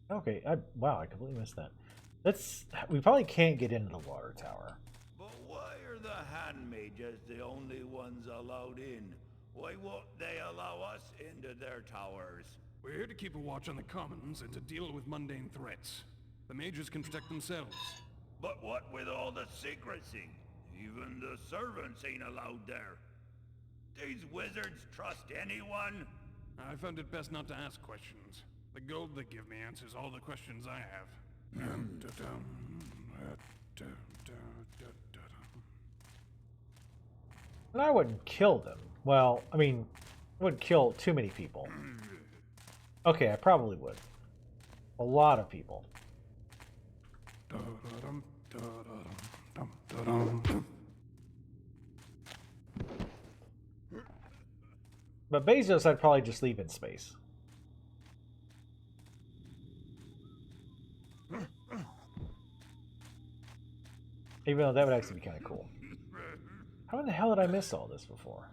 Okay, wow, I completely missed that. We probably can't get into the water tower. But why are the hand mages the only ones allowed in? Why won't they allow us into their towers? We're here to keep a watch on the commons and to deal with mundane threats. The mages can protect themselves. But what with all the secrecy? Even the servants ain't allowed there. These wizards trust anyone? I found it best not to ask questions. The gold they give me answers all the questions I have. And I wouldn't kill them. Well, I mean, I wouldn't kill too many people. Okay, I probably would. A lot of people. But Bezos, I'd probably just leave in space. Even though that would actually be kind of cool. How in the hell did I miss all this before?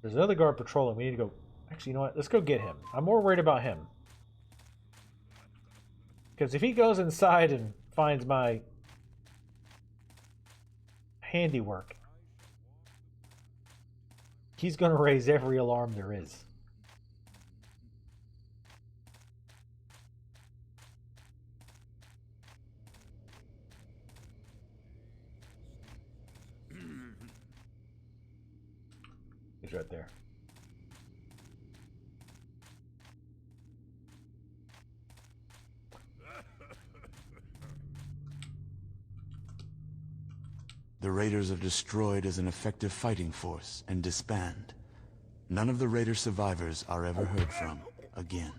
There's another guard patrolling. We need to go... Actually, you know what? Let's go get him. I'm more worried about him. Because if he goes inside and finds my handiwork, he's going to raise every alarm there is. He's right there. The Raiders are destroyed as an effective fighting force and disband. None of the Raider survivors are ever heard from again.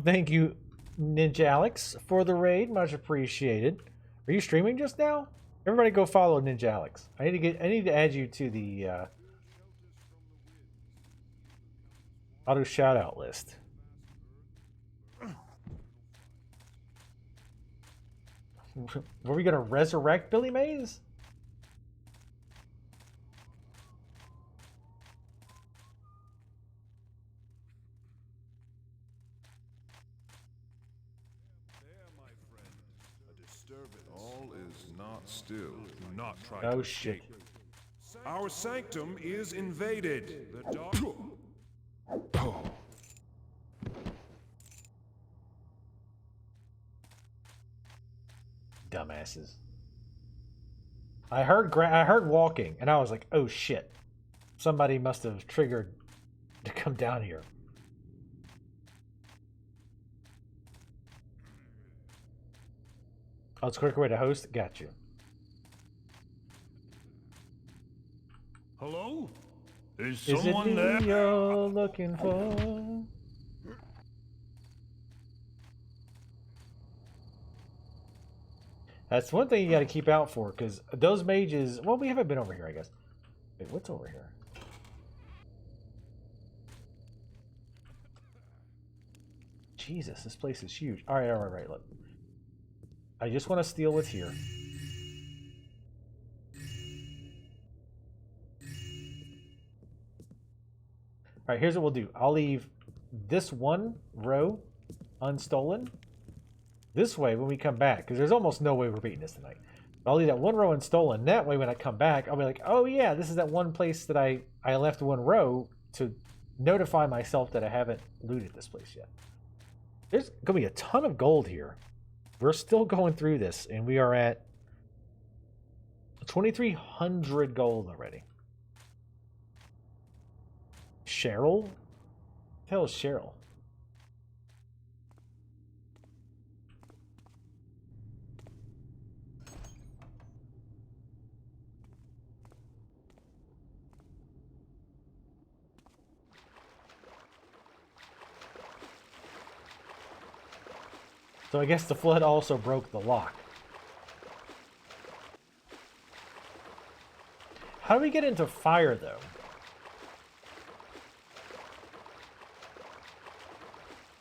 Thank you, Ninja Alex, for the raid. Much appreciated. Are you streaming just now? Everybody go follow Ninja Alex. I need to add you to the auto shout out list. Were we gonna resurrect Billy Mays? All is not still. Do not try Oh to shit. escape. Our sanctum is invaded. The dog... Dumbass dumbasses. I heard walking, and I was like, oh shit. Somebody must have triggered to come down here. Oh, it's a quicker way to host? Got you. Hello? Is Is it someone me there? you're looking for? That's one thing you got to keep out for, because those mages... Well, we haven't been over here, I guess. Wait, what's over here? Jesus, this place is huge. Alright, look. I just want to steal what's here. Alright, here's what we'll do. I'll leave this one row unstolen. This way, when we come back, because there's almost no way we're beating this tonight. I'll leave that one row unstolen. That way, when I come back, I'll be like, oh yeah, this is that one place that I left one row to notify myself that I haven't looted this place yet. There's going to be a ton of gold here. We're still going through this, and we are at 2,300 gold already. Cheryl? What the hell is Cheryl? So I guess the flood also broke the lock. How do we get into fire, though?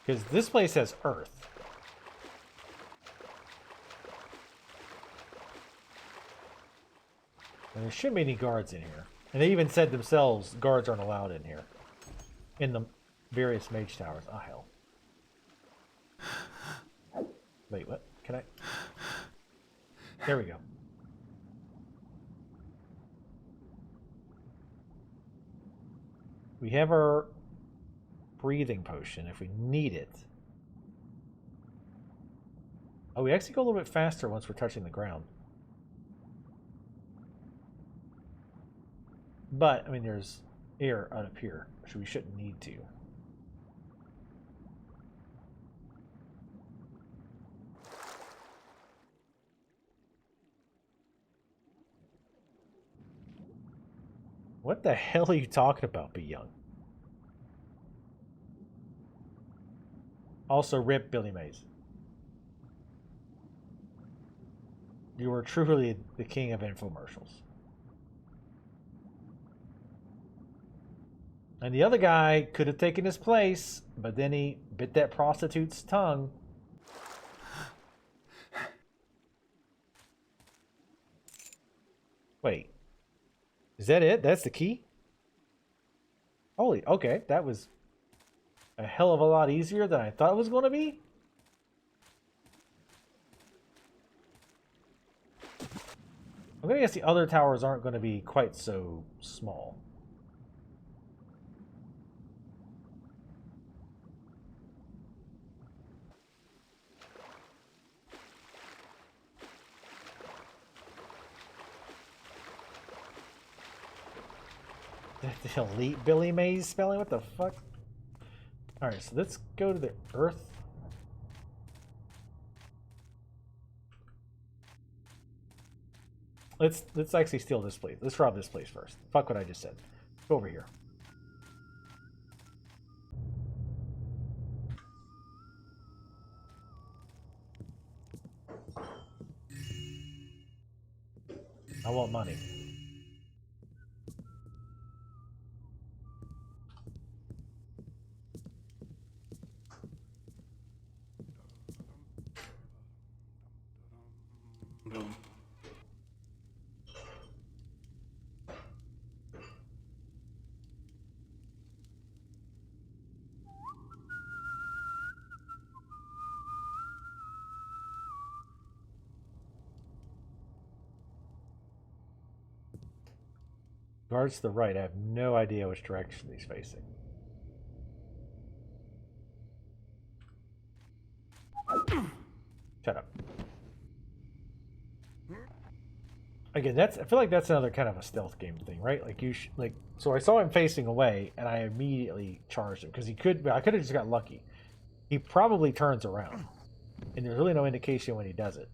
Because this place has earth. And there shouldn't be any guards in here. And they even said themselves, guards aren't allowed in here. In the various mage towers. Oh, hell. Wait, what? Can I? There we go. We have our breathing potion if we need it. Oh, we actually go a little bit faster once we're touching the ground. But, I mean, there's air out up here, which we shouldn't need to. What the hell are you talking about, Be Young? Also, rip Billy Mays. You were truly the king of infomercials. And the other guy could have taken his place, but then he bit that prostitute's tongue. Wait. Is that it? That's the key? Holy, okay, that was a hell of a lot easier than I thought it was going to be. I'm going to guess the other towers aren't going to be quite so small. The elite Billy Mays spelling? What the fuck? Alright, so let's go to the earth. Let's actually steal this place. Let's rob this place first. Fuck what I just said. Go over here. I want money. Guards to the right. I have no idea which direction he's facing. Shut up. Again, I feel like that's another kind of a stealth game thing, right? Like so I saw him facing away, and I immediately charged him because I could have just got lucky. He probably turns around, and there's really no indication when he does it.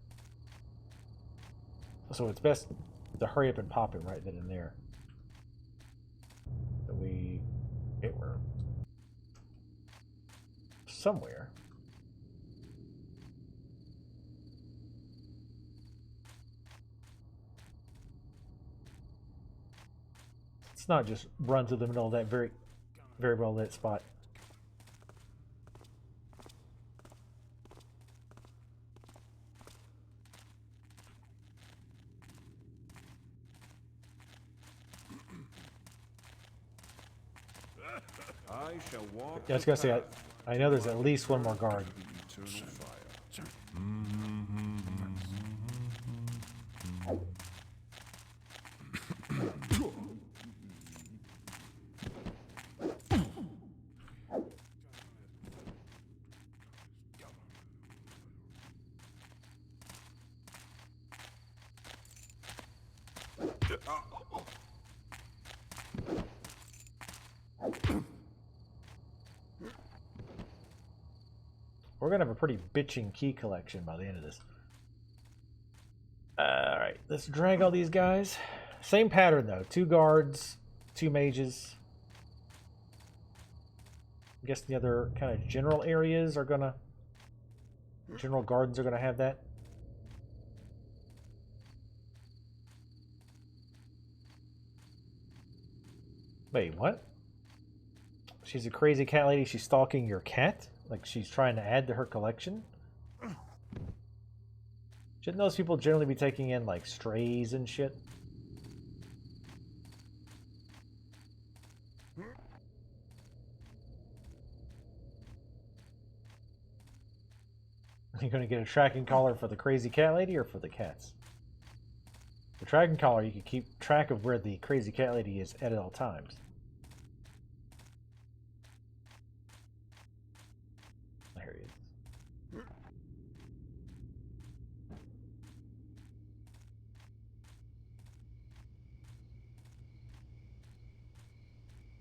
So it's best to hurry up and pop him right then and there. That we're somewhere. It's not just run through the middle of that very, very well lit spot. I shall walk. Yeah, I was gonna say I know there's at least one more guard. Eternal fire. We're gonna have a pretty bitching key collection by the end of this. Alright, let's drag all these guys. Same pattern though. 2 guards, 2 mages. I guess the other kind of general areas are gonna... General gardens are gonna have that. Wait, what? She's a crazy cat lady. She's stalking your cat? Like she's trying to add to her collection? Shouldn't those people generally be taking in like strays and shit? Are you going to get a tracking collar for the crazy cat lady or for the cats? The tracking collar, you can keep track of where the crazy cat lady is at all times. There he is.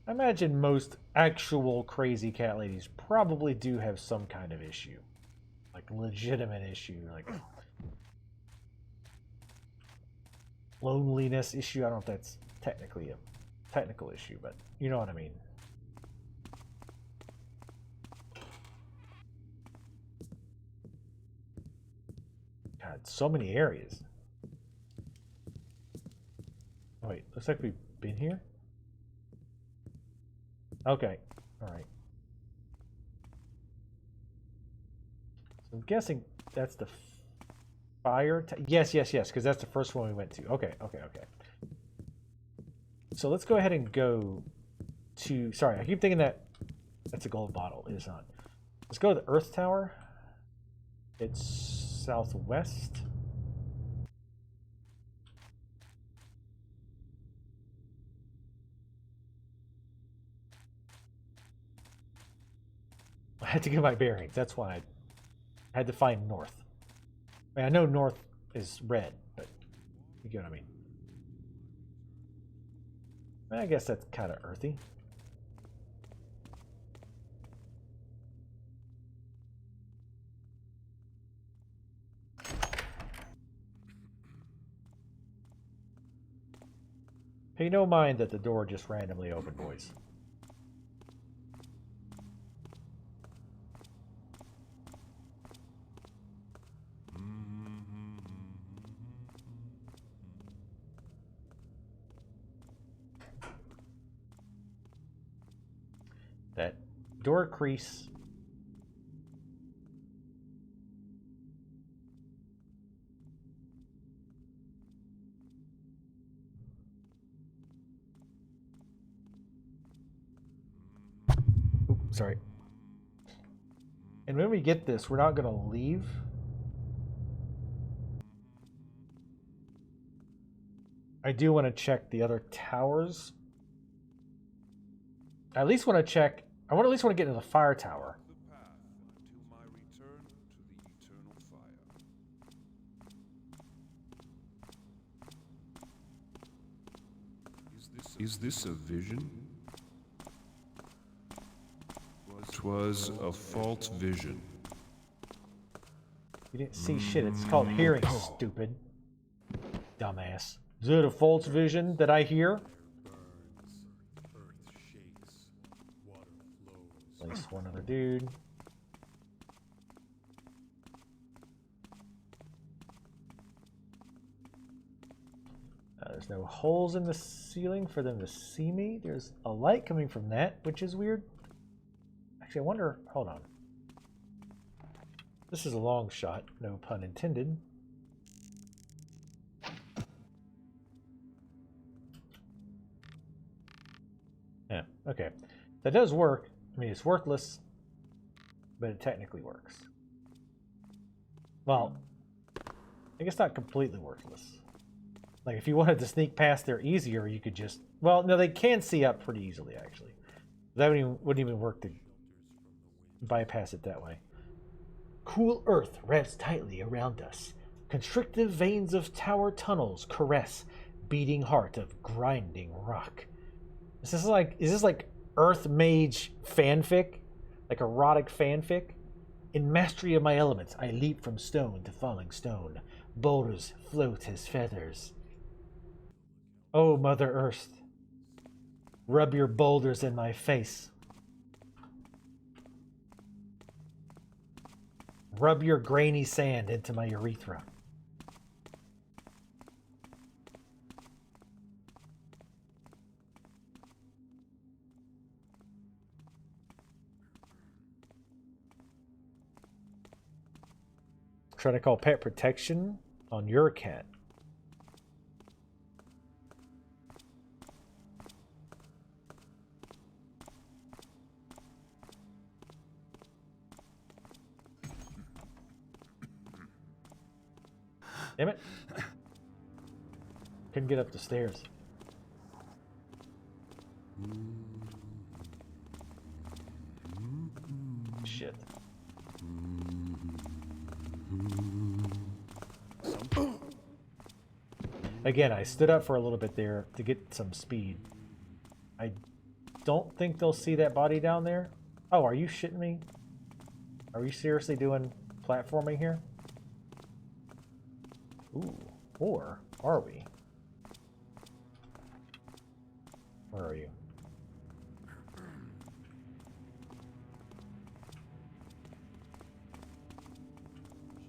I imagine most actual crazy cat ladies probably do have some kind of issue. Like legitimate issue, like loneliness issue. I don't know if that's technically a technical issue, but you know what I mean. God, so many areas. Oh, wait, looks like we've been here. Okay, all right. So I'm guessing that's the fire. Yes, because that's the first one we went to. Okay. So let's go ahead and go to. Sorry, I keep thinking that's a gold bottle. It is not. Let's go to the Earth Tower. It's southwest. I had to get my bearings. That's why I had to find north. I mean, I know north is red, but you get what I mean. I guess that's kind of earthy. Pay no mind that the door just randomly opened, boys. That door crease. Oops, sorry. And when we get this, we're not going to leave. I do want to check the other towers. I at least want to check. I at least want to get into the fire tower. The path until my return to the eternal fire. Is this a vision? 'Twas a false vision. You didn't see shit. It's called hearing, stupid. Dumbass. Is it a false vision that I hear? Earth shakes, water flows. Place one other dude. There's no holes in the ceiling for them to see me. There's a light coming from that, which is weird. Actually, I wonder... Hold on. This is a long shot, no pun intended. Yeah, okay. That does work. I mean, it's worthless, but it technically works. Well, I guess not completely worthless. Like, if you wanted to sneak past there easier, you could just... Well, no, they can see up pretty easily, actually. That wouldn't even work to bypass it that way. Cool earth wraps tightly around us. Constrictive veins of tower tunnels caress beating heart of grinding rock. Is this like Earth Mage fanfic? Like erotic fanfic? In mastery of my elements, I leap from stone to falling stone. Boulders float as feathers. Oh, Mother Earth, rub your boulders in my face. Rub your grainy sand into my urethra. Try to call pet protection on your cat. Damn it. Couldn't get up the stairs. Shit. Again, I stood up for a little bit there to get some speed. I don't think they'll see that body down there. Oh, are you shitting me? Are we seriously doing platforming here? Ooh, or are we? Where are you?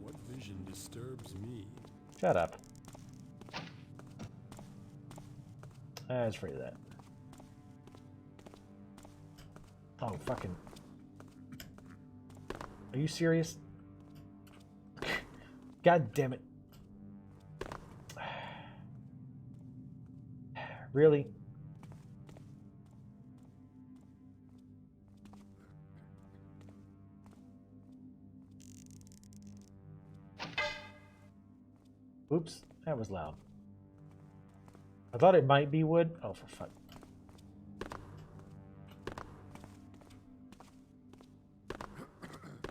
What vision disturbs me? Shut up. I was afraid of that. Oh, fucking... Are you serious? God damn it. Really? Oops, that was loud. I thought it might be wood. Oh, for fuck.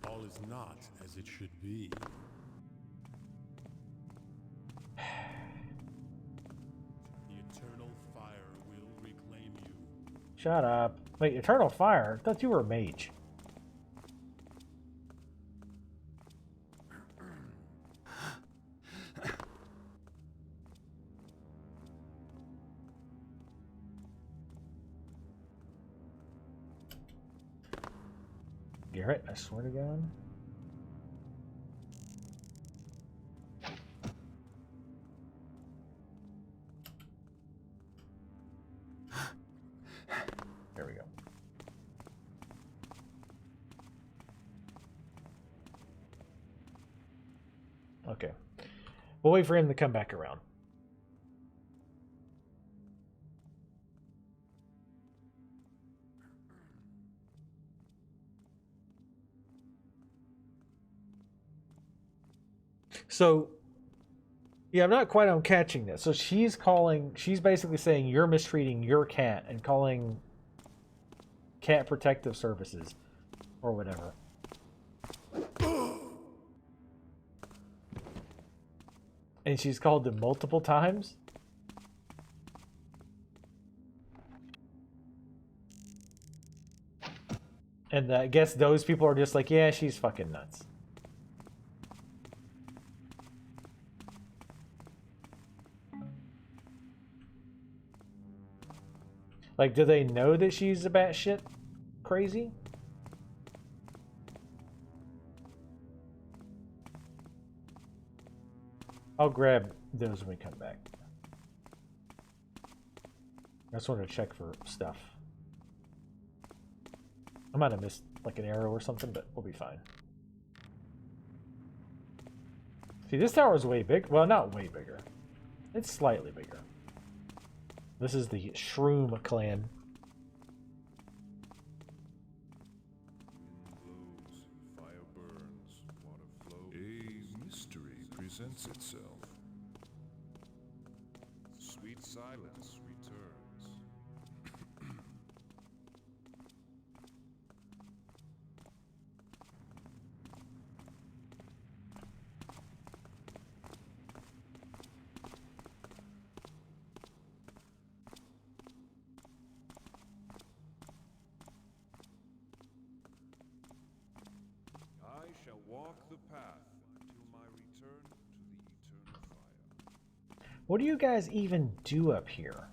All is not as it should be. The eternal fire will reclaim you. Shut up. Wait, Eternal Fire? I thought you were a mage. Garrett, I swear to God. There we go. Okay. We'll wait for him to come back around. So, yeah, I'm not quite on catching this. So she's basically saying you're mistreating your cat and calling cat protective services or whatever. And she's called them multiple times? And I guess those people are just like, yeah, she's fucking nuts. Like, do they know that she's a batshit crazy? I'll grab those when we come back. I just wanted to check for stuff. I might have missed like an arrow or something, but we'll be fine. See, this tower is way big. Well, not way bigger. It's slightly bigger. This is the Shroom clan. Blows, fire burns, water flows. A mystery presents itself. Sweet silence returns. I shall walk the path until my return to the eternal fire. What do you guys even do up here?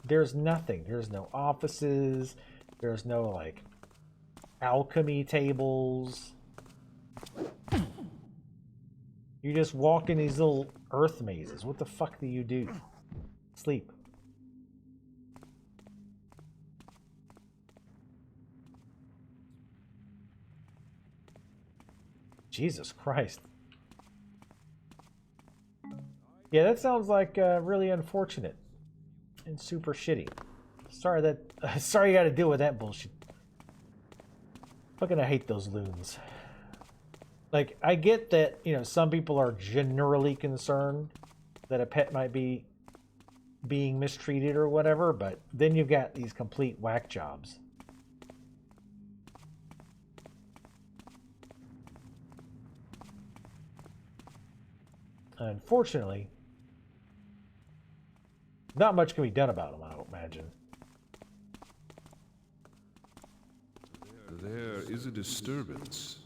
There's nothing. There's no offices. There's no, like, alchemy tables. You just walk in these little earth mazes. What the fuck do you do? Sleep. Jesus Christ. Yeah, that sounds like really unfortunate and super shitty. Sorry that sorry you got to deal with that bullshit. Fucking I hate those loons. Like, I get that, you know, some people are generally concerned that a pet might be being mistreated or whatever, but then you've got these complete whack jobs. Unfortunately, not much can be done about them, I don't imagine. There is a disturbance.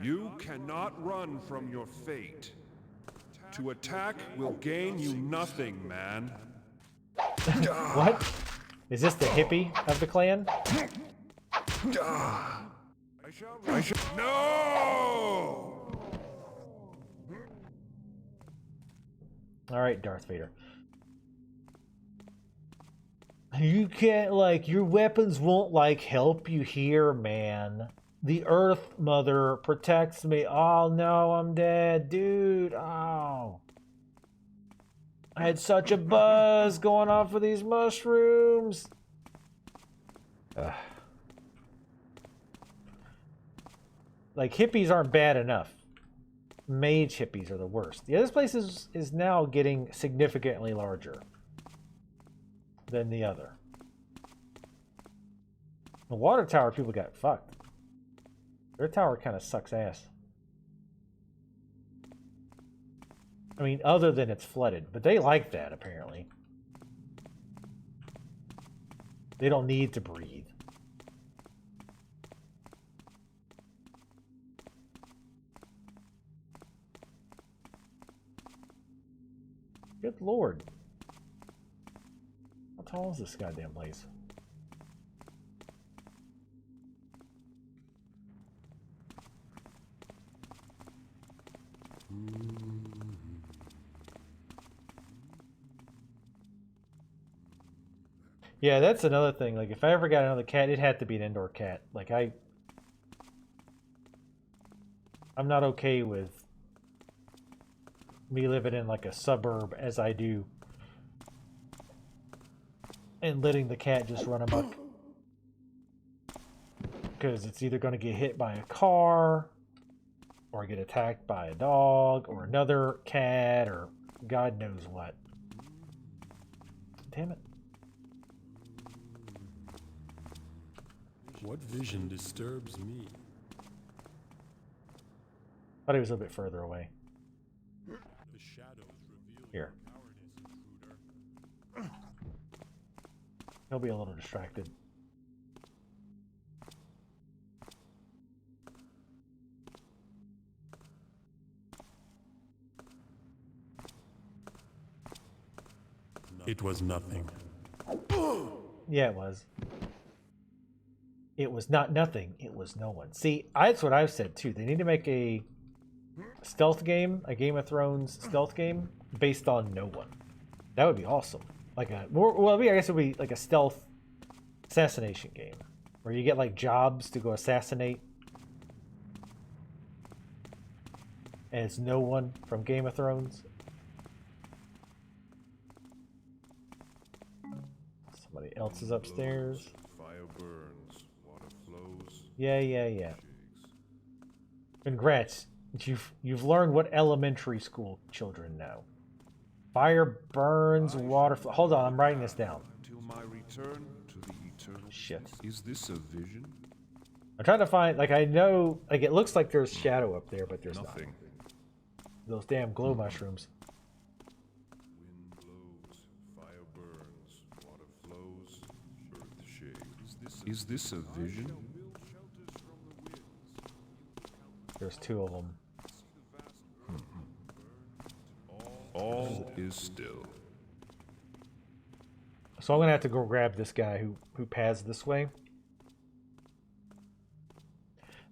You cannot run from your fate. To attack will gain you nothing, man. What? Is this the hippie of the clan? I shall. No! Alright, Darth Vader. You can't, like, your weapons won't, like, help you here, man. The Earth Mother protects me. Oh, no, I'm dead. Dude, oh. I had such a buzz going off of these mushrooms. Ugh. Like, hippies aren't bad enough. Mage hippies are the worst. Yeah, this place is now getting significantly larger than the other. The water tower people got fucked. Their tower kind of sucks ass. I mean, other than it's flooded, but they like that apparently. They don't need to breathe. Good lord. How tall is this goddamn place? Yeah, that's another thing. Like, if I ever got another cat, it had to be an indoor cat. Like, I'm not okay with me living in like a suburb as I do and letting the cat just run amok, because it's either going to get hit by a car or get attacked by a dog or another cat or God knows what. Damn it. What vision disturbs me? Thought he was a little bit further away. The shadows reveal Here. your cowardice, intruder. He'll be a little distracted. It was nothing. Yeah, it was. It was not nothing. It was no one. See, that's what I've said too. They need to make a stealth game, a Game of Thrones stealth game based on no one. That would be awesome. Like a well, I guess it would be like a stealth assassination game where you get like jobs to go assassinate, and it's no one from Game of Thrones. Somebody else is upstairs. Fire burns, water flows. Yeah. Congrats. You've learned what elementary school children know. Fire burns, water flow. Hold on, I'm writing this down. Until my return to the eternal. Shit. Is this a vision? I'm trying to find, like, I know, like, it looks like there's shadow up there, but there's Nothing. not. Those damn glow mushrooms. Wind blows, fire burns, water flows, earth shakes. Is this a vision? There's two of them. All is still. So I'm gonna have to go grab this guy who paths this way.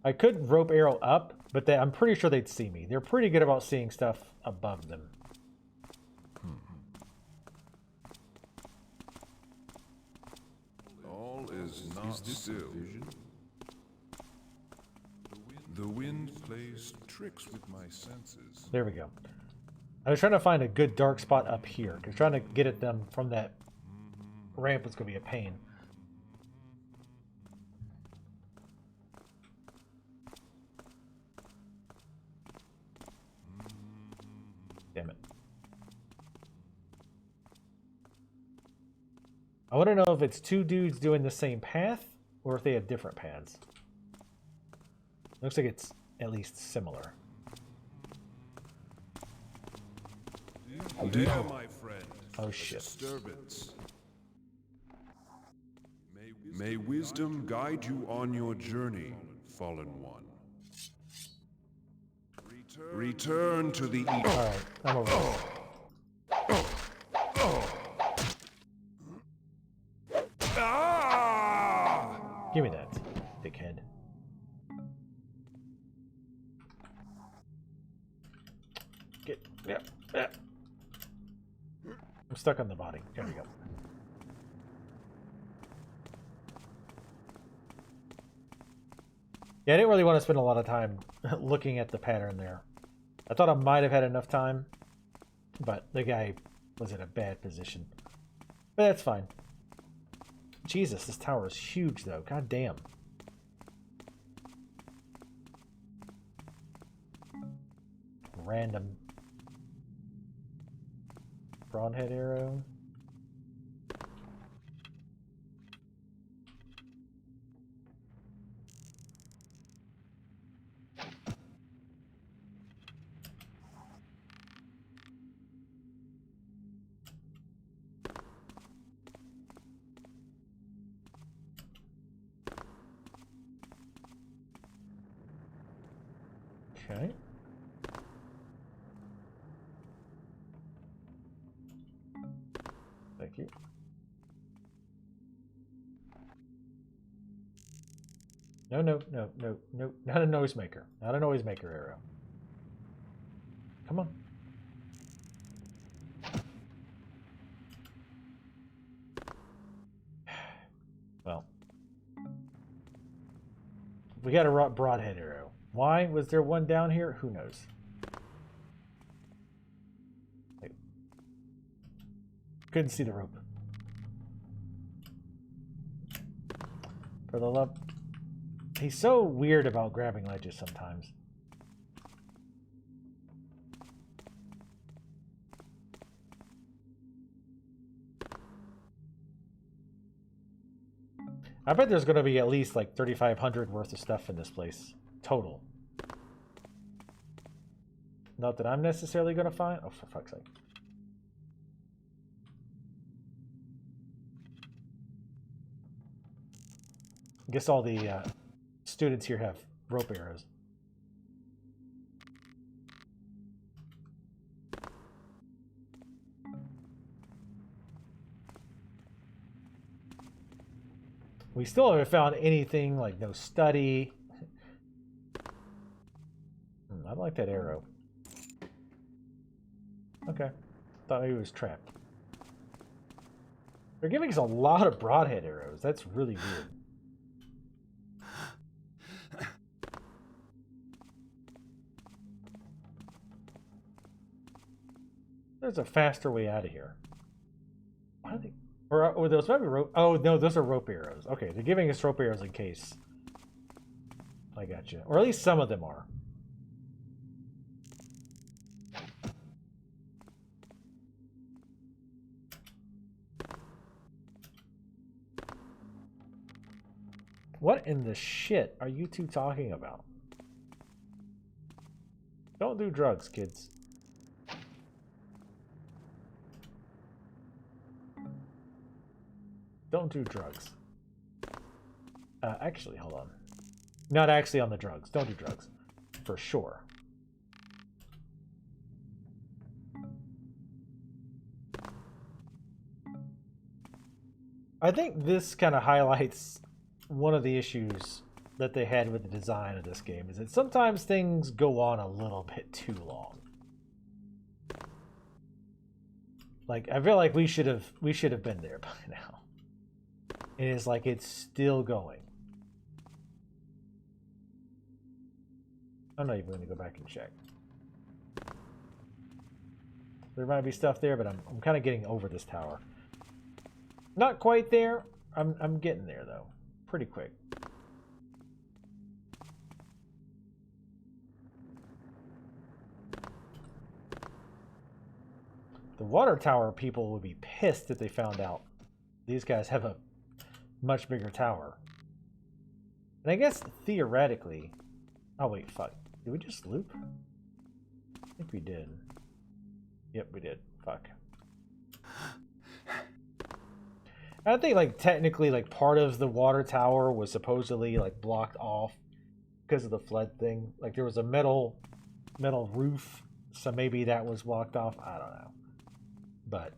I could rope arrow up, but I'm pretty sure they'd see me. They're pretty good about seeing stuff above them. All is not still. Vision? The wind plays tricks with my senses. There we go. I was trying to find a good dark spot up here, because trying to get at them from that ramp was going to be a pain. Damn it. I want to know if it's two dudes doing the same path, or if they have different paths. Looks like it's at least similar. There, my friend. Oh shit. Disturbance. May wisdom guide you on your journey, fallen one. Return to the eternal. Alright, I'm over it. Give me that, dickhead. Yeah. I'm stuck on the body. There we go. Yeah, I didn't really want to spend a lot of time looking at the pattern there. I thought I might have had enough time, but the guy was in a bad position. But that's fine. Jesus, this tower is huge, though. God damn. Random broadhead arrow. Okay. Thank you. No, not a noisemaker. Not a noisemaker arrow. Come on. Well. We got a broadhead arrow. Why was there one down here? Who knows? Couldn't see the rope. For the love... He's so weird about grabbing ledges sometimes. I bet there's going to be at least like 3,500 worth of stuff in this place. Total. Not that I'm necessarily going to find... Oh, for fuck's sake. I guess all the students here have rope arrows. We still haven't found anything, like no study. I don't like that arrow. Okay. Thought maybe it was trapped. They're giving us a lot of broadhead arrows. That's really weird. There's a faster way out of here. Why are they... Or those might be rope... Oh, no, those are rope arrows. Okay, they're giving us rope arrows in case. I got you. Or at least some of them are. What in the shit are you two talking about? Don't do drugs, kids. Don't do drugs. Actually, hold on. Not actually on the drugs. Don't do drugs. For sure. I think this kind of highlights one of the issues that they had with the design of this game, is that sometimes things go on a little bit too long. Like, I feel like we should have been there by now. And it's like it's still going. I'm not even going to go back and check. There might be stuff there, but I'm kind of getting over this tower. Not quite there. I'm getting there though, pretty quick. The water tower people would be pissed if they found out these guys have a much bigger tower. And I guess theoretically... Oh wait, fuck. Did we just loop? I think we did. Yep, we did. Fuck. I think, like, technically, like, part of the water tower was supposedly, like, blocked off because of the flood thing. Like, there was a metal roof, so maybe that was blocked off. I don't know. But...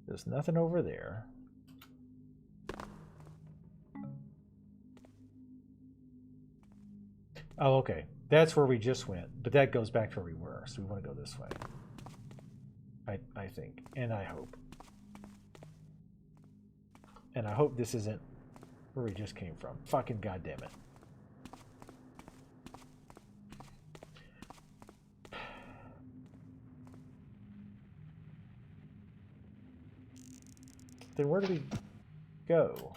there's nothing over there. Oh, okay. That's where we just went, but that goes back to where we were, so we want to go this way. I think, and I hope. And I hope this isn't where we just came from. Fucking goddamn it. Then where do we go?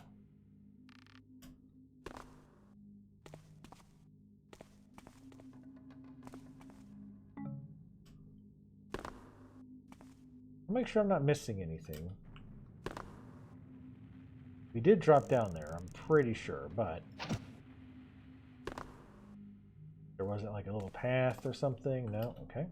I'll make sure I'm not missing anything. We did drop down there, I'm pretty sure, but there wasn't like a little path or something. No, okay.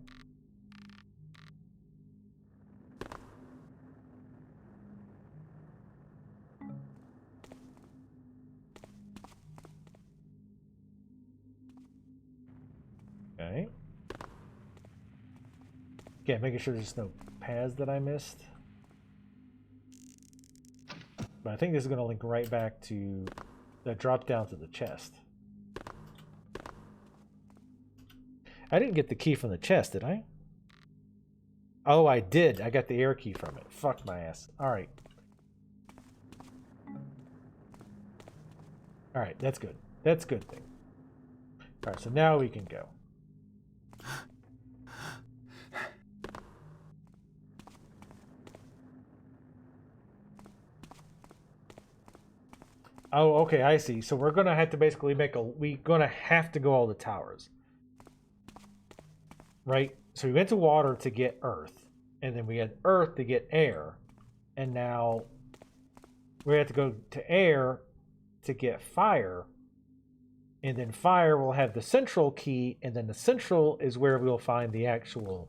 Okay. Again, making sure there's no paths that I missed. But I think this is going to link right back to the drop down to the chest. I didn't get the key from the chest, did I? Oh, I did. I got the air key from it. Fuck my ass. Alright. Alright, that's good. That's a good thing. Alright, so now we can go. Oh, okay, I see. So we're gonna have to basically we're gonna have to go all the towers. Right? So we went to water to get earth, and then we had earth to get air, and now we have to go to air to get fire, and then fire will have the central key, and then the central is where we'll find the actual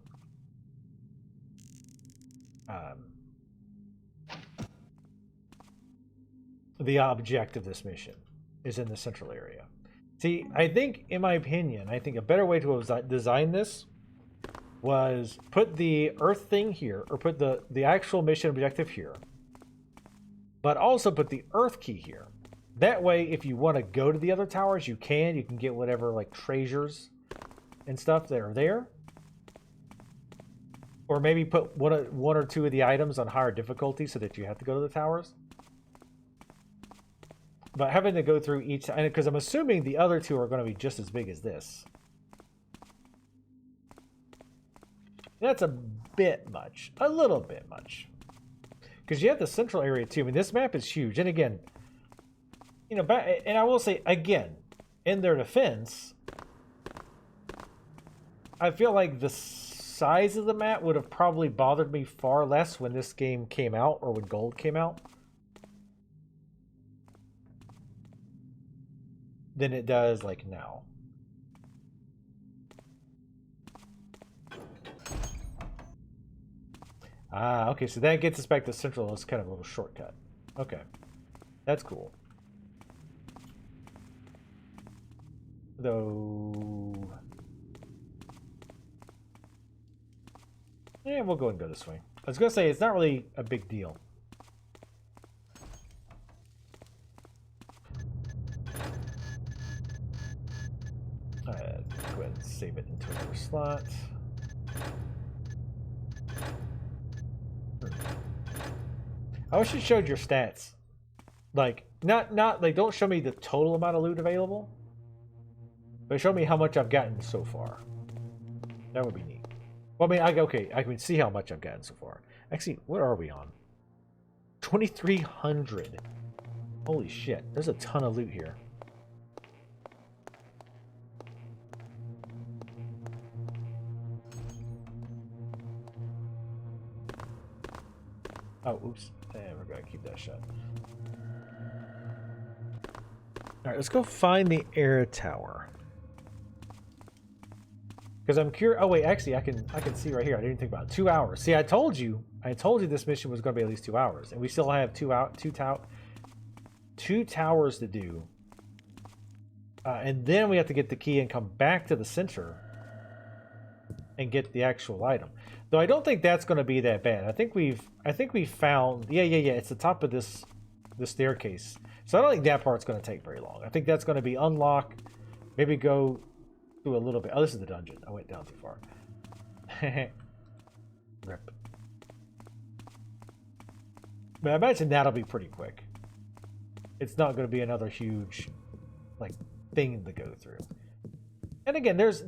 the object of this mission is in the central area. See, I think, in my opinion, I think a better way to design this was put the Earth thing here, or put the actual mission objective here, but also put the Earth key here. That way, if you want to go to the other towers, you can. You can get whatever, like, treasures and stuff that are there. Or maybe put one or two of the items on higher difficulty so that you have to go to the towers. But having to go through each... Because I'm assuming the other two are going to be just as big as this. That's a bit much. A little bit much. Because you have the central area, too. I mean, this map is huge. And again... You know, and I will say, again, in their defense, I feel like the size of the map would have probably bothered me far less when this game came out, or when Gold came out, than it does, like, now. Ah, okay, so that gets us back to Central. It's kind of a little shortcut. Okay, that's cool. Though... Yeah, we'll go and go this way. I was going to say, it's not really a big deal. Go ahead and save it into another slot. I wish it showed your stats. Like, not like, don't show me the total amount of loot available. But show me how much I've gotten so far. That would be neat. Well, I mean, okay, I can see how much I've gotten so far. Actually, what are we on? 2,300. Holy shit, there's a ton of loot here. Oh, oops. And we're going to keep that shut. Alright, let's go find the air tower. Because I'm curious. Oh wait, actually, I can see right here. I didn't think about it. 2 hours. See, I told you this mission was going to be at least 2 hours, and we still have two towers to do, and then we have to get the key and come back to the center and get the actual item. Though I don't think that's going to be that bad. I think we found. Yeah. It's the top of this staircase. So I don't think that part's going to take very long. I think that's going to be unlock. Maybe go through a little bit. Oh, this is the dungeon. I went down too far. Rip. But I imagine that'll be pretty quick. It's not going to be another huge, like, thing to go through. And again, there's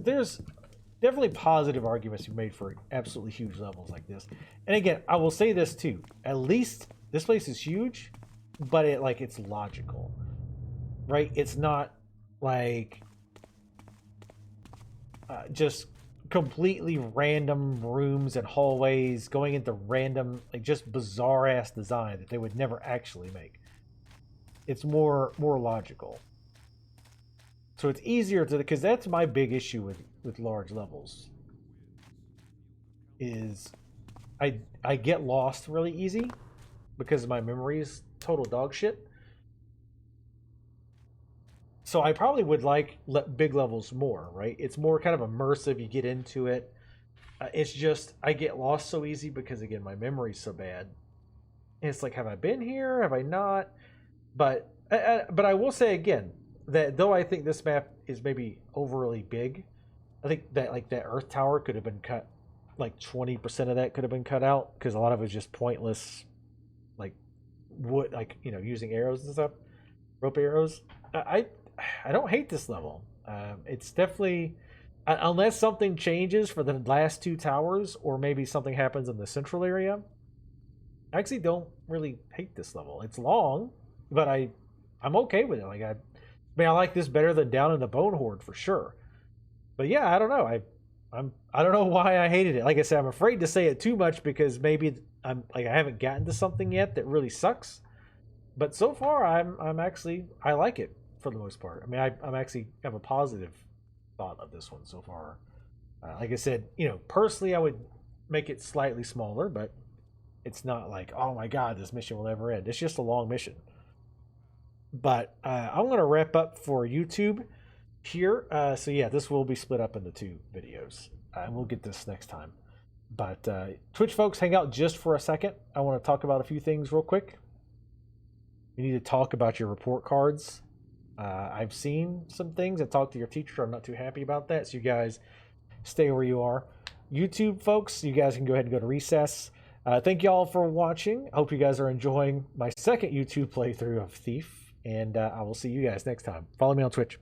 definitely positive arguments you made for absolutely huge levels like this. And again, I will say this too. At least this place is huge, but it's logical, right? It's not like just completely random rooms and hallways going into random, like, just bizarre ass design that they would never actually make. It's more logical. So it's easier to, because that's my big issue with large levels, is I get lost really easy because my memory is total dog shit. So I probably would like big levels more, right? It's more kind of immersive. You get into it. It's just, I get lost so easy because, again, my memory's so bad. And it's like, have I been here? Have I not? But I will say again, that though I think this map is maybe overly big, I think that, like, that Earth Tower could have been cut, like 20% of that could have been cut out, because a lot of it was just pointless, like, wood, like, you know, using arrows and stuff, rope arrows. I don't hate this level. It's definitely, unless something changes for the last two towers, or maybe something happens in the central area, I actually don't really hate this level. It's long, but I'm okay with it. Like, I mean, I like this better than Down in the Bone Horde for sure. But yeah, I don't know. I don't know why I hated it. Like I said, I'm afraid to say it too much because maybe I haven't gotten to something yet that really sucks. But so far, I'm actually, I like it for the most part. I mean, I'm actually have a positive thought of this one so far. Like I said, you know, personally, I would make it slightly smaller, but it's not like, oh my god, this mission will never end. It's just a long mission. But I'm going to wrap up for YouTube here. So yeah, this will be split up into two videos. and we'll get this next time. But Twitch folks, hang out just for a second. I want to talk about a few things real quick. You need to talk about your report cards. I've seen some things. I talked to your teacher. I'm not too happy about that. So you guys stay where you are. YouTube folks, you guys can go ahead and go to recess. Thank you all for watching. I hope you guys are enjoying my second YouTube playthrough of Thief. And I will see you guys next time. Follow me on Twitch.